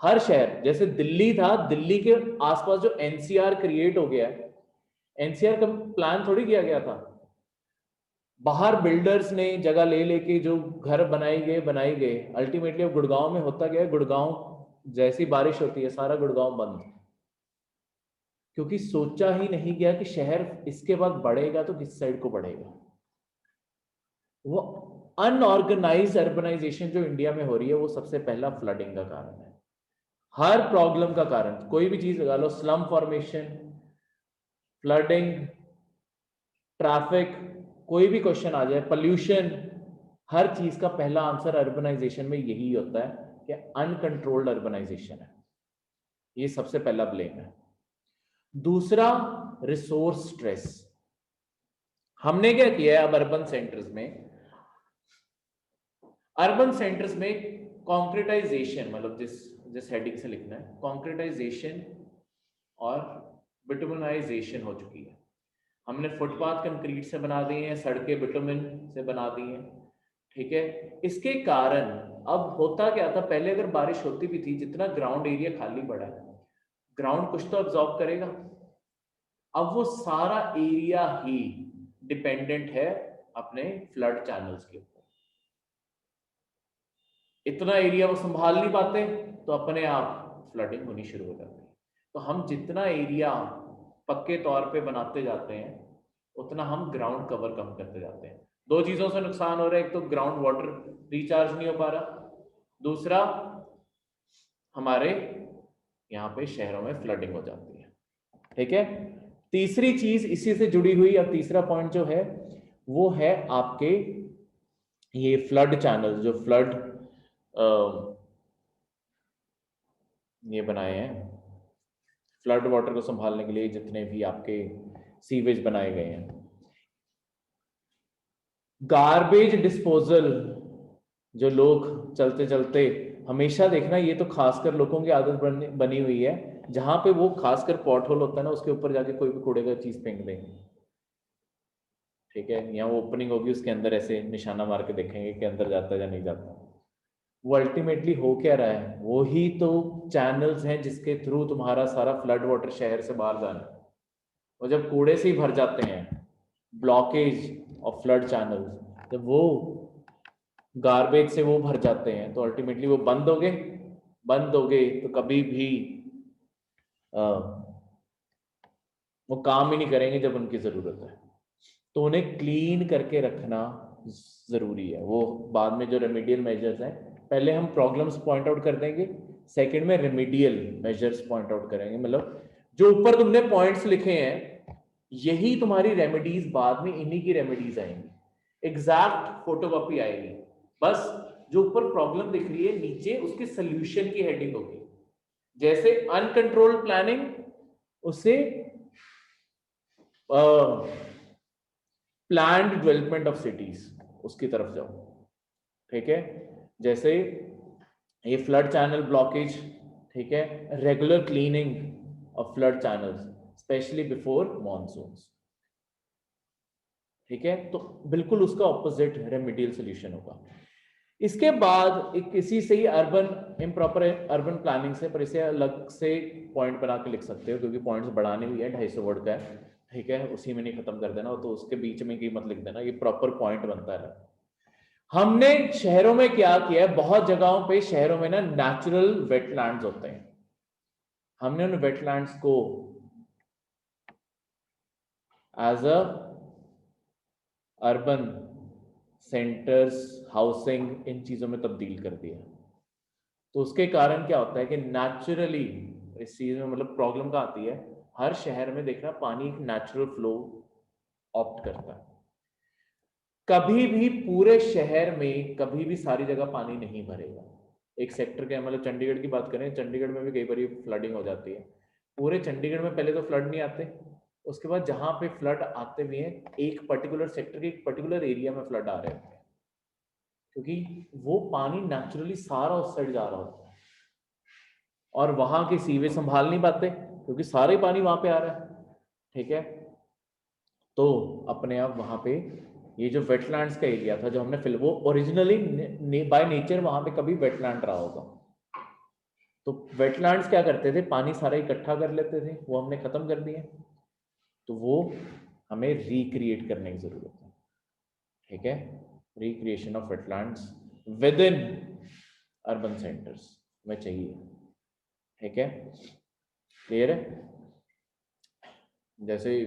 हर शहर जैसे दिल्ली था, दिल्ली के आसपास जो एनसीआर क्रिएट हो गया है, एनसीआर का प्लान थोड़ी किया गया था। बाहर बिल्डर्स ने जगह ले लेके जो घर बनाए गए। अल्टीमेटली अब गुड़गांव में होता गया, गुड़गांव जैसी बारिश होती है सारा गुड़गांव बंद, क्योंकि सोचा ही नहीं गया कि शहर इसके बाद बढ़ेगा तो किस साइड को बढ़ेगा। वो अनऑर्गेनाइज्ड अर्बनाइजेशन जो इंडिया में हो रही है वो सबसे पहला फ्लडिंग का कारण है। हर प्रॉब्लम का कारण कोई भी चीज लगा लो, स्लम फॉर्मेशन, फ्लडिंग, ट्रैफिक, कोई भी क्वेश्चन आ जाए, पोल्यूशन, हर चीज का पहला आंसर अर्बनाइजेशन में यही होता है कि अनकंट्रोल्ड अर्बनाइजेशन है। ये सबसे पहला ब्लेम है। दूसरा, रिसोर्स स्ट्रेस। हमने क्या किया है अब अर्बन सेंटर्स में कॉन्क्रीटाइजेशन, मतलब जिस हेडिंग से लिखना है, कॉन्क्रीटाइजेशन और बिटुमिनाइजेशन हो चुकी है। हमने फुटपाथ कंक्रीट से बना दिए हैं, सड़कें बिटुमिन से बना दी हैं। ठीक है, इसके कारण अब होता क्या था, पहले अगर बारिश होती भी थी, जितना ग्राउंड एरिया खाली पड़ा है, ग्राउंड कुछ तो अब्जॉर्ब करेगा। अब वो सारा एरिया ही डिपेंडेंट है अपने फ्लड चैनल्स के ऊपर। इतना एरिया वो संभाल नहीं पाते तो अपने आप फ्लडिंग होनी शुरू हो जाती है। तो हम जितना एरिया पक्के तौर पे बनाते जाते हैं उतना हम ग्राउंड कवर कम करते जाते हैं। दो चीजों से नुकसान हो रहा है, एक तो ग्राउंड वाटर रिचार्ज नहीं हो पा रहा, दूसरा हमारे यहाँ पे शहरों में फ्लडिंग हो जाती है। ठीक है, तीसरी चीज इसी से जुड़ी हुई, अब तीसरा पॉइंट जो है वो है आपके ये फ्लड चैनल, जो फ्लड ये बनाए हैं फ्लड वाटर को संभालने के लिए, जितने भी आपके सीवेज बनाए गए हैं। गार्बेज डिस्पोजल, जो लोग चलते चलते, हमेशा देखना, ये तो खासकर लोगों की आदत बनी हुई है, जहां पे वो खासकर पॉट होल होता है ना उसके ऊपर जाके कोई भी कूड़े का चीज फेंक देंगे। ठीक है, यहाँ वो ओपनिंग होगी उसके अंदर ऐसे निशाना मार के देखेंगे कि अंदर जाता है या नहीं जाता। वो अल्टीमेटली हो क्या रहा है, वो ही तो चैनल्स हैं जिसके थ्रू तुम्हारा सारा फ्लड वाटर शहर से बाहर जाना है। और जब कूड़े से ही भर जाते हैं, ब्लॉकेज ऑफ फ्लड चैनल, जब वो गार्बेज से वो भर जाते हैं तो अल्टीमेटली वो बंद हो गए तो कभी भी वो काम ही नहीं करेंगे जब उनकी जरूरत है। तो उन्हें क्लीन करके रखना जरूरी है। वो बाद में जो रेमेडियल मेजर्स हैं, पहले हम प्रॉब्लम्स पॉइंट आउट कर देंगे, सेकंड में रेमेडियल मेजर्स पॉइंट आउट करेंगे। मतलब जो ऊपर तुमने पॉइंट्स लिखे हैं यही तुम्हारी रेमेडीज, बाद में इन्हीं की रेमेडीज आएंगी, एग्जैक्ट फोटोकॉपी आएगी। बस जो ऊपर प्रॉब्लम दिख रही है नीचे उसके सोल्यूशन की हेडिंग होगी। जैसे अनकंट्रोल्ड प्लानिंग, उससे प्लान्ड डेवलपमेंट ऑफ सिटीज, उसकी तरफ जाओ। ठीक है, जैसे ये फ्लड चैनल ब्लॉकेज, ठीक है, regular cleaning of flood channels specially before monsoons. ठीक है, तो बिल्कुल उसका ऑपोजिट रेमेडियल सोल्यूशन होगा। इसके बाद एक किसी से ही अर्बन इम्प्रॉपर अर्बन प्लानिंग से, पर इसे अलग से पॉइंट बना के लिख सकते हो क्योंकि पॉइंट्स बढ़ाने हुई है, 250 वर्ड का है। ठीक है, उसी में नहीं खत्म कर देना, तो उसके बीच में की मत लिख देना, ये प्रॉपर पॉइंट बनता है। हमने शहरों में क्या किया है, बहुत जगहों पे शहरों में ना नेचुरल वेटलैंड्स होते हैं। हमने उन वेटलैंड्स को as a urban centers, housing, इन चीजों में तब्दील कर दिया। तो उसके कारण क्या होता है कि नेचुरली इस चीज में मतलब प्रॉब्लम क्या आती है, हर शहर में देखना पानी एक नेचुरल फ्लो ऑप्ट करता है। कभी भी पूरे शहर में कभी भी सारी जगह पानी नहीं भरेगा। एक सेक्टर के, मतलब चंडीगढ़ की बात करें, चंडीगढ़ में भी कई बार फ्लडिंग हो जाती है। पूरे चंडीगढ़ में पहले तो फ्लड नहीं आते, उसके बाद जहां पे फ्लड आते भी हैं, एक पर्टिकुलर सेक्टर के एक पर्टिकुलर एरिया में फ्लड आ रहे होते हैं, क्योंकि वो पानी नेचुरली सारा उस साइड जा रहा होता है और वहां के सीवेज संभाल नहीं पाते क्योंकि सारा ही पानी वहां पे आ रहा है। ठीक है, तो अपने आप वहां पे ये जो वेटलैंड्स का एरिया था जो हमने फिल, वो ओरिजिनली बाय नेचर वहां पे कभी वेटलैंड रहा होगा। तो वेटलैंड्स क्या करते थे, पानी सारा इकट्ठा कर लेते थे, वो हमने खत्म कर दिए। तो वो हमें रिक्रिएट करने की जरूरत है। ठीक है, recreation of wetlands with in urban centres में चाहिए। ठीक है, क्लियर है। जैसे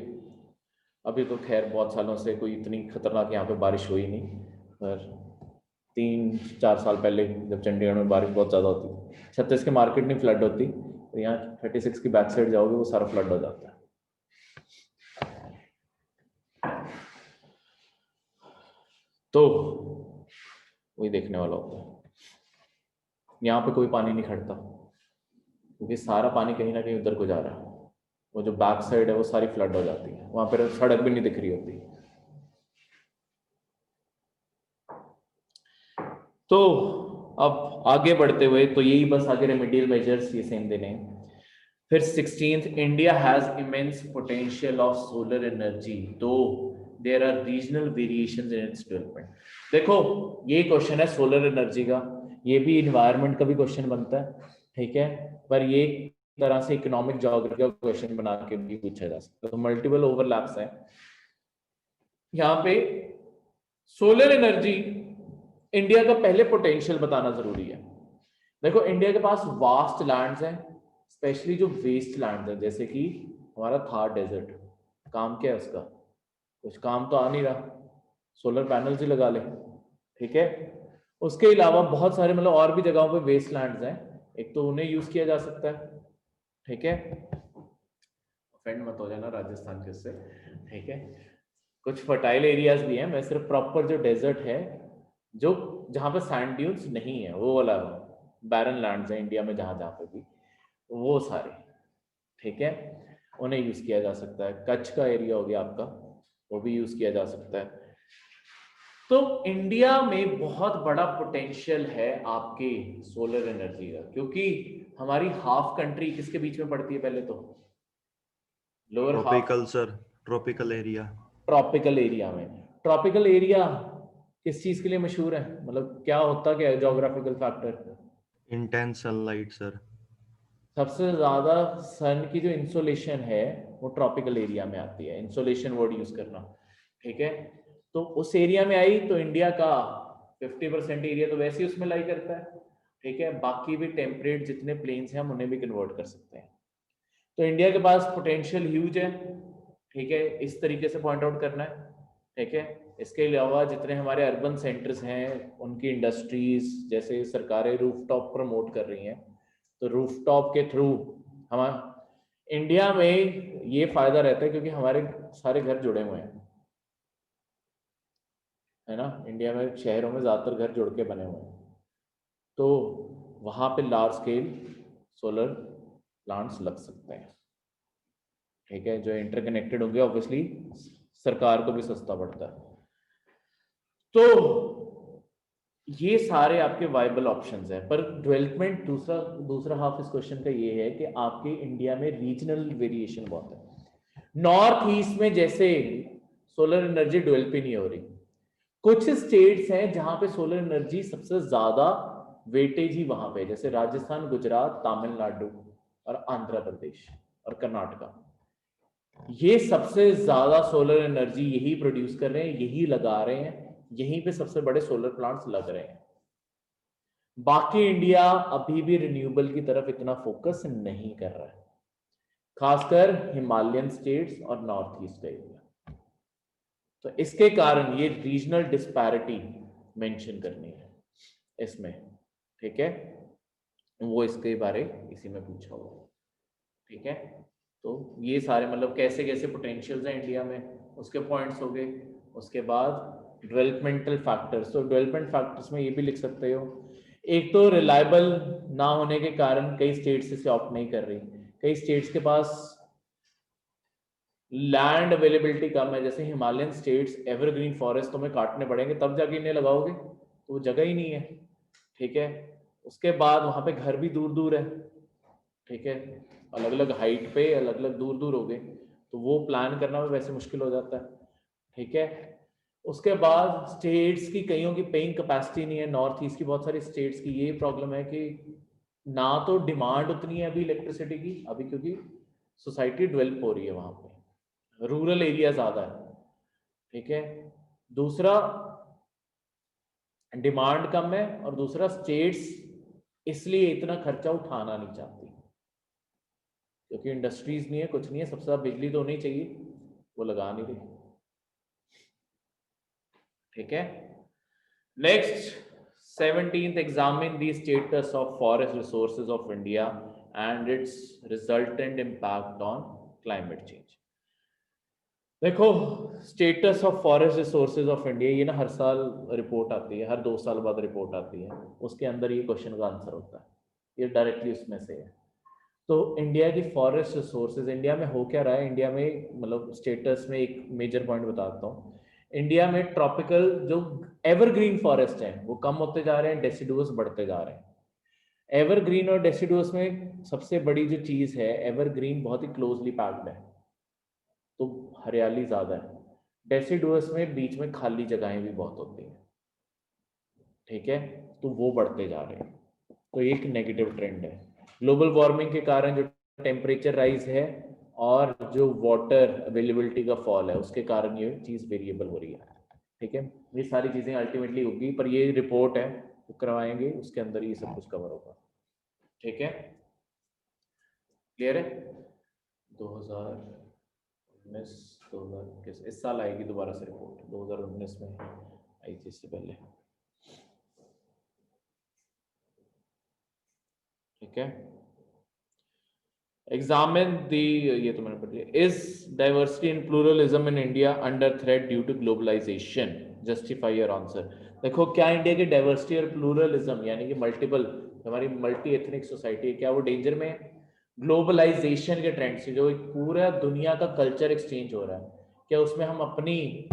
अभी तो खैर बहुत सालों से कोई इतनी खतरनाक यहाँ पे बारिश हुई नहीं, पर 3-4 साल पहले जब चंडीगढ़ में बारिश बहुत ज़्यादा होती थी, 36 के मार्केट नहीं फ्लड होती, तो यहाँ 36 की बैक साइड जाओगे वो सारा फ्लड हो जाता है। तो वही देखने वाला होता है। यहाँ पे कोई पानी नहीं खड़ता क्योंकि सारा पानी कहीं ना कहीं उधर को जा रहा है। वो जो बैक साइड है वो सारी फ्लड हो जाती है, वहां पर सड़क भी नहीं दिख रही होती। तो अब आगे बढ़ते हुए तो यही बस आगे रेमेडियल मेजर्स ये सेम देने हैं। फिर 16th, India has immense potential of solar energy though there are regional variations in its development. देखो ये क्वेश्चन है सोलर एनर्जी का, ये भी इन्वायरमेंट का भी क्वेश्चन बनता है। ठीक है, पर ये एक तरह से इकोनॉमिक ज्योग्राफी का क्वेश्चन बना के भी पूछा जा सकता है, तो मल्टीपल ओवरलैप्स है यहाँ पे। सोलर एनर्जी, इंडिया का पहले पोटेंशियल बताना जरूरी है। देखो इंडिया के पास वास्ट लैंड्स हैं, स्पेशली जो वेस्ट लैंड्स हैं, जैसे कि हमारा थार डेजर्ट। काम क्या है उसका, कुछ काम तो आ नहीं रहा, सोलर पैनल्स ही लगा ले। ठीक है, उसके अलावा बहुत सारे मतलब और भी जगहों पे वेस्ट लैंड्स हैं, एक तो उन्हें यूज किया जा सकता है। ठीक है, ऑफेंड मत हो जाना राजस्थान के उससे। ठीक है, कुछ फर्टाइल एरियाज भी हैं, मैं सिर्फ प्रॉपर जो डेजर्ट है, जो जहाँ पे सैंड ड्यून्स नहीं है, वो वाला बैरन लैंड्स है इंडिया में जहाँ जहाँ पे भी, वो सारे। ठीक है, उन्हें यूज किया जा सकता है। कच्छ का एरिया हो गया आपका, वो भी यूज किया जा सकता है। तो इंडिया में बहुत बड़ा पोटेंशियल है आपके सोलर एनर्जी का, क्योंकि हमारी हाफ कंट्री किसके बीच में पड़ती है, पहले तो lower half tropical sir, tropical area. Tropical area में। ट्रॉपिकल एरिया किस चीज के लिए मशहूर है, मतलब क्या होता क्या है geographical factor? Intense sunlight sir. सबसे ज्यादा सन की जो इंसोलेशन है वो ट्रॉपिकल एरिया में आती है, इंसोलेशन वर्ड यूज करना। ठीक है, तो उस एरिया में आई तो इंडिया का 50% एरिया तो वैसे ही उसमें लाई करता है। ठीक है, बाकी भी टेम्परेट जितने प्लेन्स हैं हम उन्हें भी कन्वर्ट कर सकते हैं। तो इंडिया के पास पोटेंशियल ह्यूज है। ठीक है, इस तरीके से पॉइंट आउट करना है। ठीक है, इसके अलावा जितने हमारे अर्बन सेंटर्स हैं उनकी इंडस्ट्रीज, जैसे सरकारें रूफटॉप प्रमोट कर रही हैं, तो रूफटॉप के थ्रू हम इंडिया में ये फायदा रहता है क्योंकि हमारे सारे घर जुड़े हुए हैं, है ना। इंडिया में शहरों में ज्यादातर घर जुड़ के बने हुए हैं, तो वहां पे लार्ज स्केल सोलर प्लांट्स लग सकते हैं, ठीक है, जो इंटरकनेक्टेड होंगे, ऑब्वियसली सरकार को भी सस्ता पड़ता है। तो ये सारे आपके वाइबल ऑप्शंस हैं, पर डेवलपमेंट दूसरा हाफ इस क्वेश्चन का ये है कि आपके इंडिया में रीजनल वेरिएशन बहुत है। नॉर्थ ईस्ट में जैसे सोलर एनर्जी डेवलप ही नहीं हो रही, कुछ स्टेट्स हैं जहां पे सोलर एनर्जी सबसे ज्यादा वेटेज ही वहां पे, जैसे राजस्थान, गुजरात, तमिलनाडु और आंध्र प्रदेश और कर्नाटका, ये सबसे ज्यादा सोलर एनर्जी यही प्रोड्यूस कर रहे हैं, यही लगा रहे हैं, यहीं पे सबसे बड़े सोलर प्लांट्स लग रहे हैं। बाकी इंडिया अभी भी रिन्यूएबल की तरफ इतना फोकस नहीं कर रहा है, खासकर हिमालयन स्टेट्स और नॉर्थ ईस्ट का एरिया। तो इसके कारण ये रीजनल डिस्पैरिटी मेंशन करनी है इसमें, ठीक है, वो इसके बारे इसी में पूछा हुआ, ठीक है। तो ये सारे मतलब कैसे कैसे पोटेंशियल्स हैं इंडिया में, उसके पॉइंट्स हो गए। उसके बाद डेवलपमेंटल फैक्टर्स, तो डेवलपमेंट फैक्टर्स में ये भी लिख सकते हो, एक तो रिलायबल ना होने के कारण कई स्टेट्स इसे ऑप्ट नहीं कर रही, कई स्टेट्स के पास लैंड अवेलेबिलिटी कम है, जैसे हिमालयन स्टेट्स एवरग्रीन फॉरेस्ट तुम्हें काटने पड़ेंगे तब जाके इन्हें लगाओगे, तो वो जगह ही नहीं है, ठीक है। उसके बाद वहां पे घर भी दूर दूर है, ठीक है, अलग अलग हाइट पे अलग अलग दूर दूर हो गए, तो वो प्लान करना भी वैसे मुश्किल हो जाता है, ठीक है। उसके बाद स्टेट्स की कईयों की पेइंग कैपेसिटी नहीं है, नॉर्थ ईस्ट की बहुत सारी स्टेट्स की ये प्रॉब्लम है कि ना तो डिमांड उतनी है अभी इलेक्ट्रिसिटी की, अभी क्योंकि सोसाइटी डेवलप हो रही है वहां पे, रूरल एरिया ज्यादा है, ठीक है। दूसरा डिमांड कम है, और दूसरा स्टेट्स इसलिए इतना खर्चा उठाना नहीं चाहती क्योंकि इंडस्ट्रीज नहीं है, कुछ नहीं है, सबसे ज्यादा बिजली तो होनी चाहिए, वो लगा नहीं रही, ठीक है। Next 17th, examine the status of forest resources of India and its resultant impact on climate change. देखो, status of forest resources of India, ये ना हर साल रिपोर्ट आती है, हर 2 साल बाद रिपोर्ट आती है, उसके अंदर ये क्वेश्चन का आंसर होता है, ये डायरेक्टली उसमें से है। तो इंडिया की फॉरेस्ट रिसोर्सेज, इंडिया में हो क्या रहा है, इंडिया में मतलब स्टेटस में एक मेजर पॉइंट बताता हूँ, इंडिया में ट्रॉपिकल जो एवरग्रीन फॉरेस्ट हैं वो कम होते जा रहे हैं, डेसिडुअस बढ़ते जा रहे हैं। एवरग्रीन और डेसिडुअस में सबसे बड़ी जो चीज है, एवरग्रीन बहुत ही क्लोजली पैक्ड है, तो हरियाली ज्यादा है, डेसिडुअस में बीच में खाली जगहें भी बहुत होती हैं, ठीक है, तो वो बढ़ते जा रहे हैं, तो एक नेगेटिव ट्रेंड है। ग्लोबल वार्मिंग के कारण जो टेम्परेचर राइज है और जो वाटर अवेलेबिलिटी का फॉल है, उसके कारण ये चीज वेरिएबल हो रही है, ठीक है। ये सारी चीजें अल्टीमेटली होगी, पर ये रिपोर्ट है तो करवाएंगे, उसके अंदर ये सब कुछ कवर होगा, ठीक है, क्लियर है। 2019 2021 इस साल आएगी दोबारा से रिपोर्ट, 2019 में आई थी इससे पहले, ठीक है। एग्जामिन दी, ये तो मैंने पढ़ लिया, is diversity in pluralism in India under threat due to globalisation, justify your answer. देखो, क्या इंडिया की डाइवर्सिटी और प्लूरलिज्म यानी कि मल्टीपल, हमारी मल्टी एथनिक सोसाइटी है, क्या वो डेंजर में है ग्लोबलाइजेशन के ट्रेंड से, जो एक पूरा दुनिया का कल्चर एक्सचेंज हो रहा है, क्या उसमें हम अपनी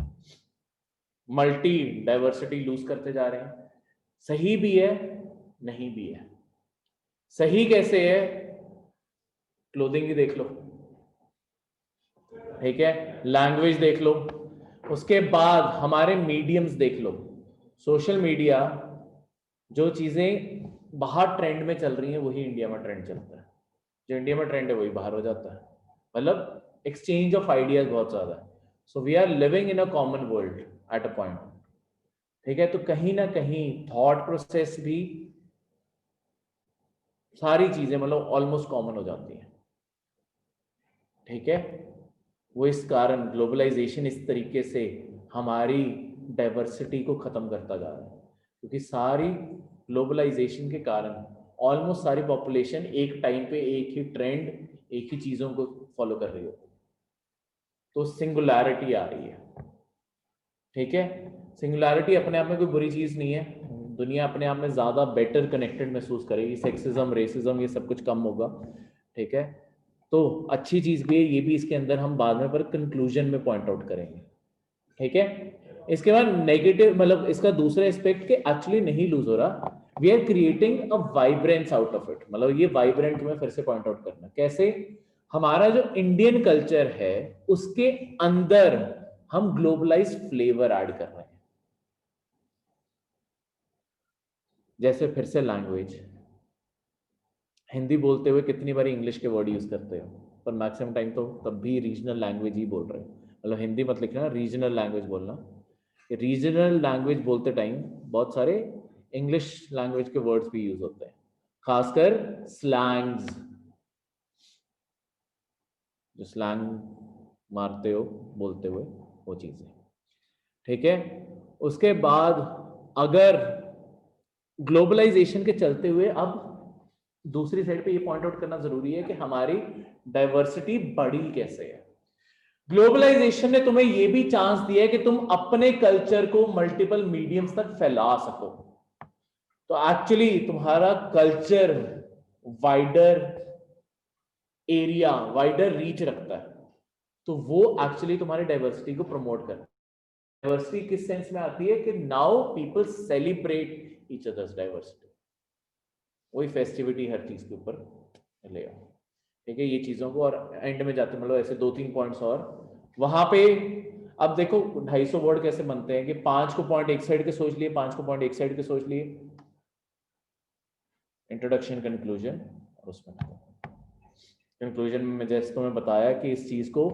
मल्टी डाइवर्सिटी लूज करते जा रहे हैं? सही भी है, नहीं भी है। सही कैसे है, क्लोथिंग ही देख लो, ठीक है, लैंग्वेज देख लो, उसके बाद हमारे मीडियम्स देख लो, सोशल मीडिया, जो चीजें बाहर ट्रेंड में चल रही हैं वही इंडिया में ट्रेंड चलता है, जो इंडिया में ट्रेंड है वही बाहर हो जाता है, मतलब एक्सचेंज ऑफ आइडियाज बहुत ज्यादा है। So we are living in a common world at a point, ठीक है। तो कहीं ना कहीं थॉट प्रोसेस भी, सारी चीजें मतलब ऑलमोस्ट कॉमन हो जाती हैं, ठीक है। वो इस कारण ग्लोबलाइजेशन इस तरीके से हमारी डाइवर्सिटी को खत्म करता जा रहा है, क्योंकि सारी ग्लोबलाइजेशन के कारण ऑलमोस्ट सारी पॉपुलेशन एक टाइम पे एक ही ट्रेंड, एक ही चीजों को फॉलो कर रही होती है, तो सिंगुलैरिटी आ रही है, ठीक है। सिंगुलैरिटी अपने आप में कोई बुरी चीज नहीं है, दुनिया अपने आप में ज्यादा बेटर कनेक्टेड महसूस करेगी, सेक्सिज्म, रेसिज्म, ये सब कुछ कम होगा, ठीक है, तो अच्छी चीज भी है, ये भी इसके अंदर हम बाद में पर कंक्लूजन में पॉइंट आउट करेंगे। ठीक है, इसके बाद नेगेटिव मतलब इसका दूसरा एस्पेक्ट के एक्चुअली नहीं लूज हो रहा, we are creating a vibrance out of it. मतलब ये वाइब्रेंट में फिर से पॉइंट आउट करना कैसे, हमारा जो इंडियन कल्चर है उसके अंदर हम ग्लोबलाइज फ्लेवर ऐड कर रहे हैं। जैसे फिर से लैंग्वेज, हिंदी बोलते हुए कितनी बार इंग्लिश के वर्ड यूज करते हो, पर मैक्सिमम टाइम तो तब भी रीजनल लैंग्वेज ही बोल रहे हो। मतलब हिंदी मत लिखना, रीजनल लैंग्वेज बोलना। रीजनल लैंग्वेज बोलते टाइम बहुत सारे इंग्लिश लैंग्वेज के वर्ड्स भी यूज होते हैं, खासकर स्लैंग्स, जो स्लैंग मारते हो बोलते हुए वो चीजें। ठीक है, उसके बाद अगर ग्लोबलाइजेशन के चलते हुए अब दूसरी साइड पे ये पॉइंट आउट करना जरूरी है कि हमारी डाइवर्सिटी बढ़ी कैसे है। ग्लोबलाइजेशन ने तुम्हें ये भी चांस दिया है कि तुम अपने कल्चर को मल्टीपल मीडियम्स तक फैला सको। तो एक्चुअली तुम्हारा culture wider area, wider reach रखता है, तो वो एक्चुअली तुम्हारी डाइवर्सिटी को प्रमोट करता है। डाइवर्सिटी किस सेंस में आती है कि now people celebrate each others diversity, वही फेस्टिविटी हर चीज के ऊपर ले आओ। ठीक है, ये चीजों को, और एंड में जाते मतलब ऐसे 2-3 पॉइंट्स और वहां पे। अब देखो 250 वर्ड कैसे बनते हैं कि 5 को पॉइंट एक साइड के सोच लिए, 5 को पॉइंट एक साइड के सोच लिए, इंट्रोडक्शन, कंक्लूजन, और उसमें कंक्लूजन में जैसे तुम्हें बताया कि इस चीज को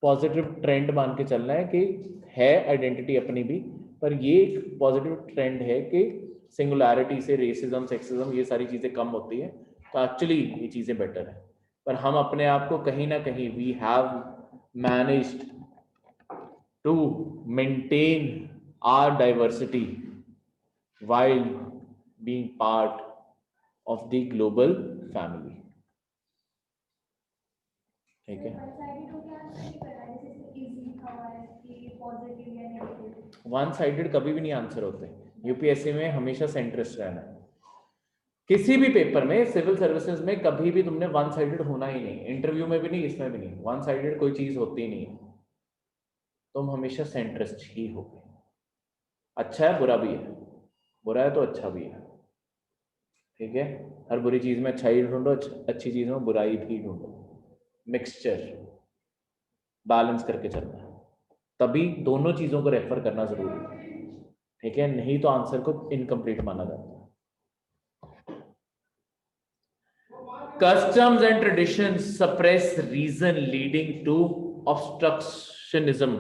पॉजिटिव ट्रेंड मान के चलना है कि है आइडेंटिटी अपनी भी, पर ये एक पॉजिटिव ट्रेंड है कि सिंगुलैरिटी से रेसिज्म, सेक्सिज्म, ये सारी चीजें कम होती है, तो एक्चुअली ये चीजें बेटर है। पर हम अपने आप को कहीं ना कहीं we have managed to maintain our diversity while being part of the global family। ठीक है, वन साइडेड कभी भी नहीं आंसर होते। यूपीएससी में हमेशा सेंट्रिस्ट रहना है, किसी भी पेपर में, सिविल सर्विसेज में कभी भी तुमने वन साइडेड होना ही नहीं, इंटरव्यू में भी नहीं, इसमें भी नहीं, वन साइडेड कोई चीज होती नहीं है, तुम हमेशा सेंट्रिस्ट ही हो। अच्छा है बुरा भी है, बुरा है तो अच्छा भी है। ठीक है, हर बुरी चीज में अच्छाई ढूंढो, अच्छी चीज में बुराई भी ढूंढो, मिक्सचर, बैलेंस करके चलना है, तभी दोनों चीजों को रेफर करना जरूरी है। ठीक है, नहीं तो आंसर को इनकम्प्लीट माना जाता है। Customs and traditions suppress reason leading to obstructionism.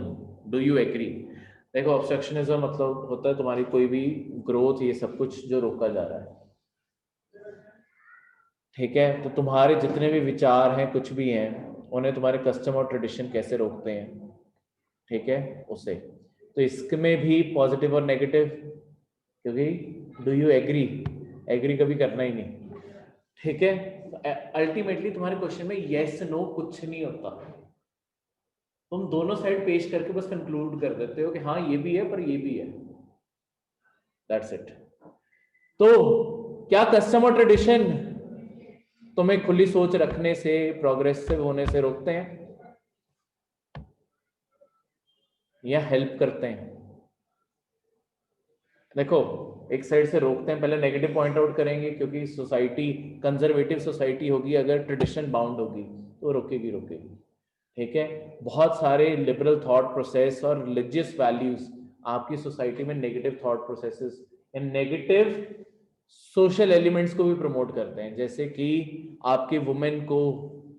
Do you agree? देखो obstructionism मतलब होता है तुम्हारी कोई भी ग्रोथ, ये सब कुछ जो रोका जा रहा है। ठीक है, तो तुम्हारे जितने भी विचार हैं, कुछ भी हैं, उन्हें तुम्हारे कस्टम और ट्रेडिशन कैसे रोकते हैं। ठीक है, उसे तो इसमें भी पॉजिटिव और नेगेटिव, क्योंकि डू यू एग्री, एग्री कभी करना ही नहीं। ठीक है, अल्टीमेटली तुम्हारे क्वेश्चन में यस नो कुछ नहीं होता, तुम दोनों साइड पेश करके बस कंक्लूड कर देते हो कि हाँ ये भी है पर ये भी है, दैट्स इट। तो क्या कस्टम और ट्रेडिशन तुम्हें खुली सोच रखने से, प्रोग्रेसिव होने से रोकते हैं या हेल्प करते हैं? देखो एक साइड से रोकते हैं, पहले नेगेटिव पॉइंट आउट करेंगे, क्योंकि सोसाइटी कंजर्वेटिव सोसाइटी होगी, अगर ट्रेडिशन बाउंड होगी तो रोकेगी रोकेगी। ठीक है, बहुत सारे लिबरल थॉट प्रोसेस और रिलीजियस वैल्यूज आपकी सोसाइटी में नेगेटिव थॉट प्रोसेसेस या नेगेटिव सोशल एलिमेंट्स को भी प्रमोट करते हैं, जैसे कि आपकी वुमेन को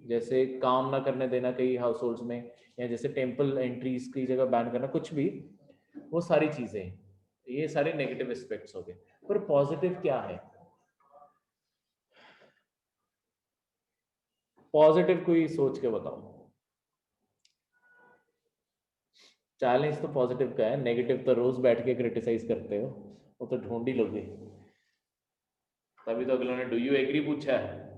जैसे काम ना करने देना कई हाउस होल्ड्स में, या जैसे टेम्पल एंट्रीज की जगह बैन करना, कुछ भी, वो सारी चीजें, ये सारे नेगेटिव एस्पेक्ट्स हो गए। पर पॉजिटिव क्या है? पॉजिटिव कोई सोच के बताओ। चैलेंज तो पॉजिटिव का है, नेगेटिव तो रोज बैठ के क्रिटिसाइज करते हो, वो तो ढूंढ ही लोगे, तभी तो अगलों ने डू यू एग्री पूछा है।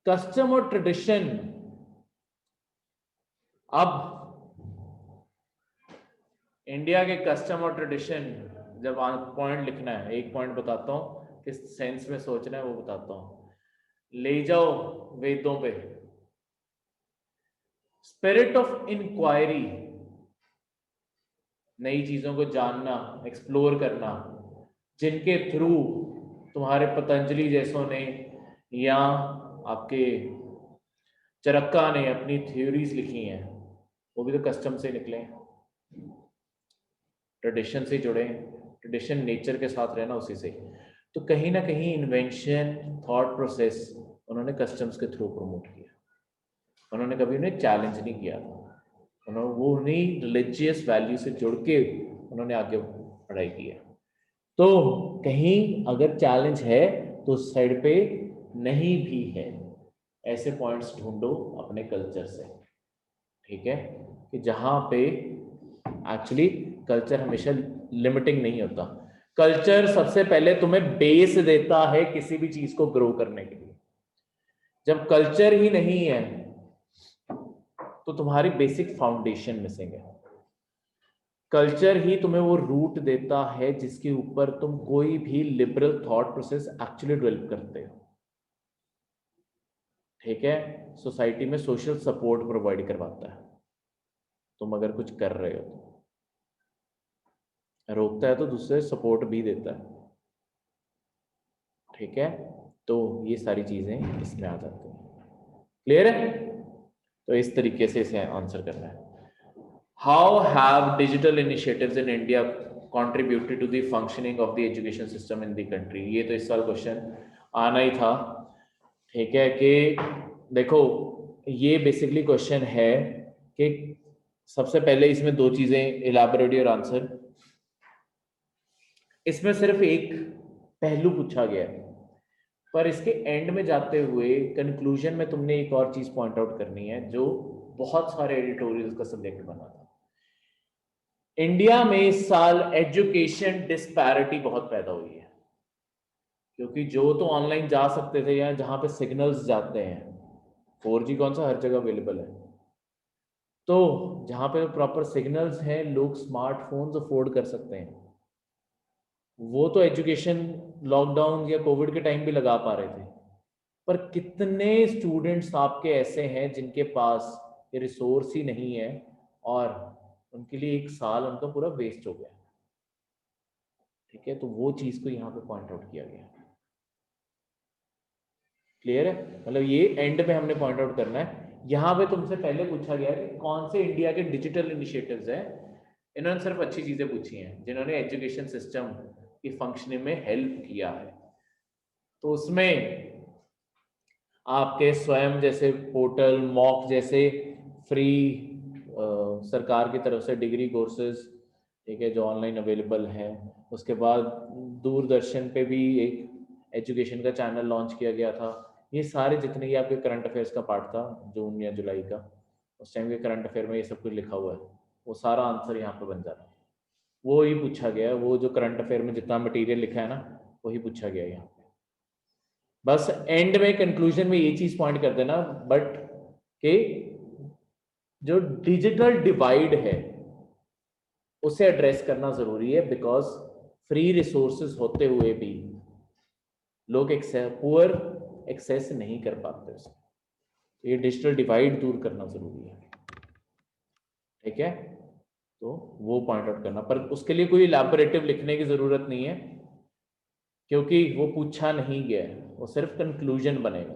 कस्टम और ट्रेडिशन अब इंडिया के कस्टम और ट्रेडिशन, जब पॉइंट लिखना है, एक पॉइंट बताता हूँ, किस सेंस में सोचना है वो बताता हूँ। ले जाओ वेदों पे, स्पिरिट ऑफ इंक्वायरी, नई चीजों को जानना, एक्सप्लोर करना, जिनके थ्रू तुम्हारे पतंजलि जैसों ने या आपके चरक्का ने अपनी थ्योरीज लिखी हैं, वो भी तो कस्टम से निकले हैं, ट्रेडिशन से जुड़े हैं, ट्रेडिशन नेचर के साथ रहना उसी से। तो कहीं ना कहीं इन्वेंशन, थॉट प्रोसेस उन्होंने कस्टम्स के थ्रू प्रमोट किया, उन्होंने कभी उन्हें चैलेंज नहीं किया था, उन्होंने वो उन्हीं रिलीजियस वैल्यू से जुड़ के उन्होंने आगे पढ़ाई की है। तो कहीं अगर चैलेंज है तो उस साइड पे नहीं भी है, ऐसे पॉइंट्स ढूंढो अपने कल्चर से, ठीक है, कि जहां पे एक्चुअली कल्चर हमेशा लिमिटिंग नहीं होता। कल्चर सबसे पहले तुम्हें बेस देता है किसी भी चीज को ग्रो करने के लिए। जब कल्चर ही नहीं है तो तुम्हारी बेसिक फाउंडेशन मिसिंग है। कल्चर ही तुम्हें वो रूट देता है जिसके ऊपर तुम कोई भी liberal thought process actually develop करते हो, ठीक है। सोसाइटी में सोशल सपोर्ट प्रोवाइड करवाता है, तुम अगर कुछ कर रहे हो तो रोकता है तो दूसरे सपोर्ट भी देता है, ठीक है। तो ये सारी चीजें इसमें आ जाती हैं, क्लियर है। तो इस तरीके से इसे आंसर करना है। How have digital initiatives in India contributed to the functioning of the education system in the country? ये तो इस साल क्वेश्चन आना ही था, ठीक है। कि देखो ये बेसिकली क्वेश्चन है कि सबसे पहले इसमें दो चीजें, इलैबोरेट और आंसर। इसमें सिर्फ एक पहलू पूछा गया है, पर इसके एंड में जाते हुए कंक्लूजन में तुमने एक और चीज पॉइंट आउट करनी है जो बहुत सारे एडिटोरियल्स का सब्जेक्ट बना था। इंडिया में इस साल एजुकेशन डिस्पैरिटी बहुत पैदा हुई है, क्योंकि जो तो ऑनलाइन जा सकते थे या जहां पे सिग्नल्स जाते हैं, 4G कौन सा हर जगह अवेलेबल है, तो जहां पे प्रॉपर सिग्नल्स हैं लोग स्मार्टफोन्स अफोर्ड कर सकते हैं, वो तो एजुकेशन लॉकडाउन या कोविड के टाइम भी लगा पा रहे थे। पर कितने स्टूडेंट्स आपके ऐसे हैं जिनके पास ये रिसोर्स ही नहीं है और उनके लिए एक साल उनका पूरा वेस्ट हो गया, ठीक है। तो वो चीज को यहाँ पे पॉइंट आउट किया गया, क्लियर है। मतलब ये एंड में हमने पॉइंट आउट करना है। यहाँ पे तुमसे पहले पूछा गया कि कौन से इंडिया के डिजिटल इनिशिएटिव्स हैं, इन्होंने सिर्फ अच्छी चीजें पूछी हैं जिन्होंने एजुकेशन सिस्टम की फंक्शनिंग में हेल्प किया है। तो उसमें आपके स्वयं जैसे पोर्टल, मॉक जैसे फ्री सरकार की तरफ से डिग्री कोर्सेज, ठीक है, जो ऑनलाइन अवेलेबल हैं। उसके बाद दूरदर्शन पे भी एक एजुकेशन का चैनल लॉन्च किया गया था। ये सारे जितने ही आपके करंट अफेयर्स का पार्ट था जून या जुलाई का, उस टाइम के करंट अफेयर में ये सब कुछ लिखा हुआ है, वो सारा आंसर यहाँ पे बन जाता है। वो ही पूछा गया है, वो जो करंट अफेयर में जितना मटेरियल लिखा है ना वही पूछा गया है यहाँ पे। बस एंड में कंक्लूजन में ये चीज पॉइंट कर देना बट कि जो डिजिटल डिवाइड है उसे एड्रेस करना जरूरी है, बिकॉज फ्री रिसोर्सेज होते हुए भी लोग पुअर एक्सेस नहीं कर पाते उसे। तो ये डिजिटल डिवाइड दूर करना जरूरी है, ठीक है। तो वो पॉइंट आउट करना, पर उसके लिए कोई इलैबोरेटिव लिखने की जरूरत नहीं है क्योंकि वो पूछा नहीं गया है, वो सिर्फ कंक्लूजन बनेगा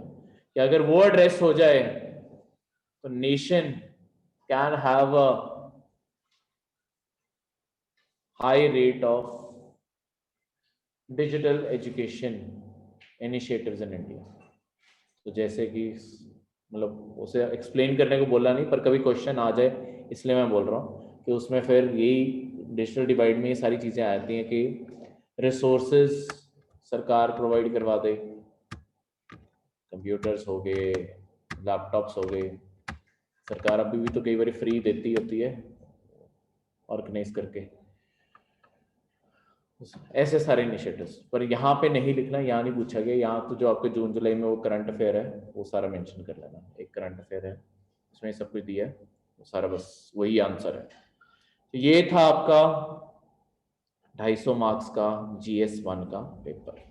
कि अगर वो एड्रेस हो जाए तो nation can have a high rate of digital education initiatives in India. तो जैसे कि मतलब उसे एक्सप्लेन करने को बोला नहीं, पर कभी क्वेश्चन आ जाए इसलिए मैं बोल रहा हूँ कि उसमें फिर यही डिजिटल डिवाइड में ये सारी चीज़ें आती हैं कि रिसोर्सेज सरकार प्रोवाइड करवा दे, कंप्यूटर्स हो गए, लैपटॉप्स हो गए, सरकार अभी भी तो कई बार फ्री देती होती है ऑर्गेनाइज करके, ऐसे सारे इनिशिएटिव्स। पर यहाँ पे नहीं लिखना, यहाँ नहीं पूछा गया। यहाँ तो जो आपके जून जुलाई में वो करंट अफेयर है वो सारा मेंशन कर लेना, एक करंट अफेयर है उसमें सब कुछ दिया है, सारा बस वही आंसर है। तो ये था आपका 250 मार्क्स का GS1 का पेपर।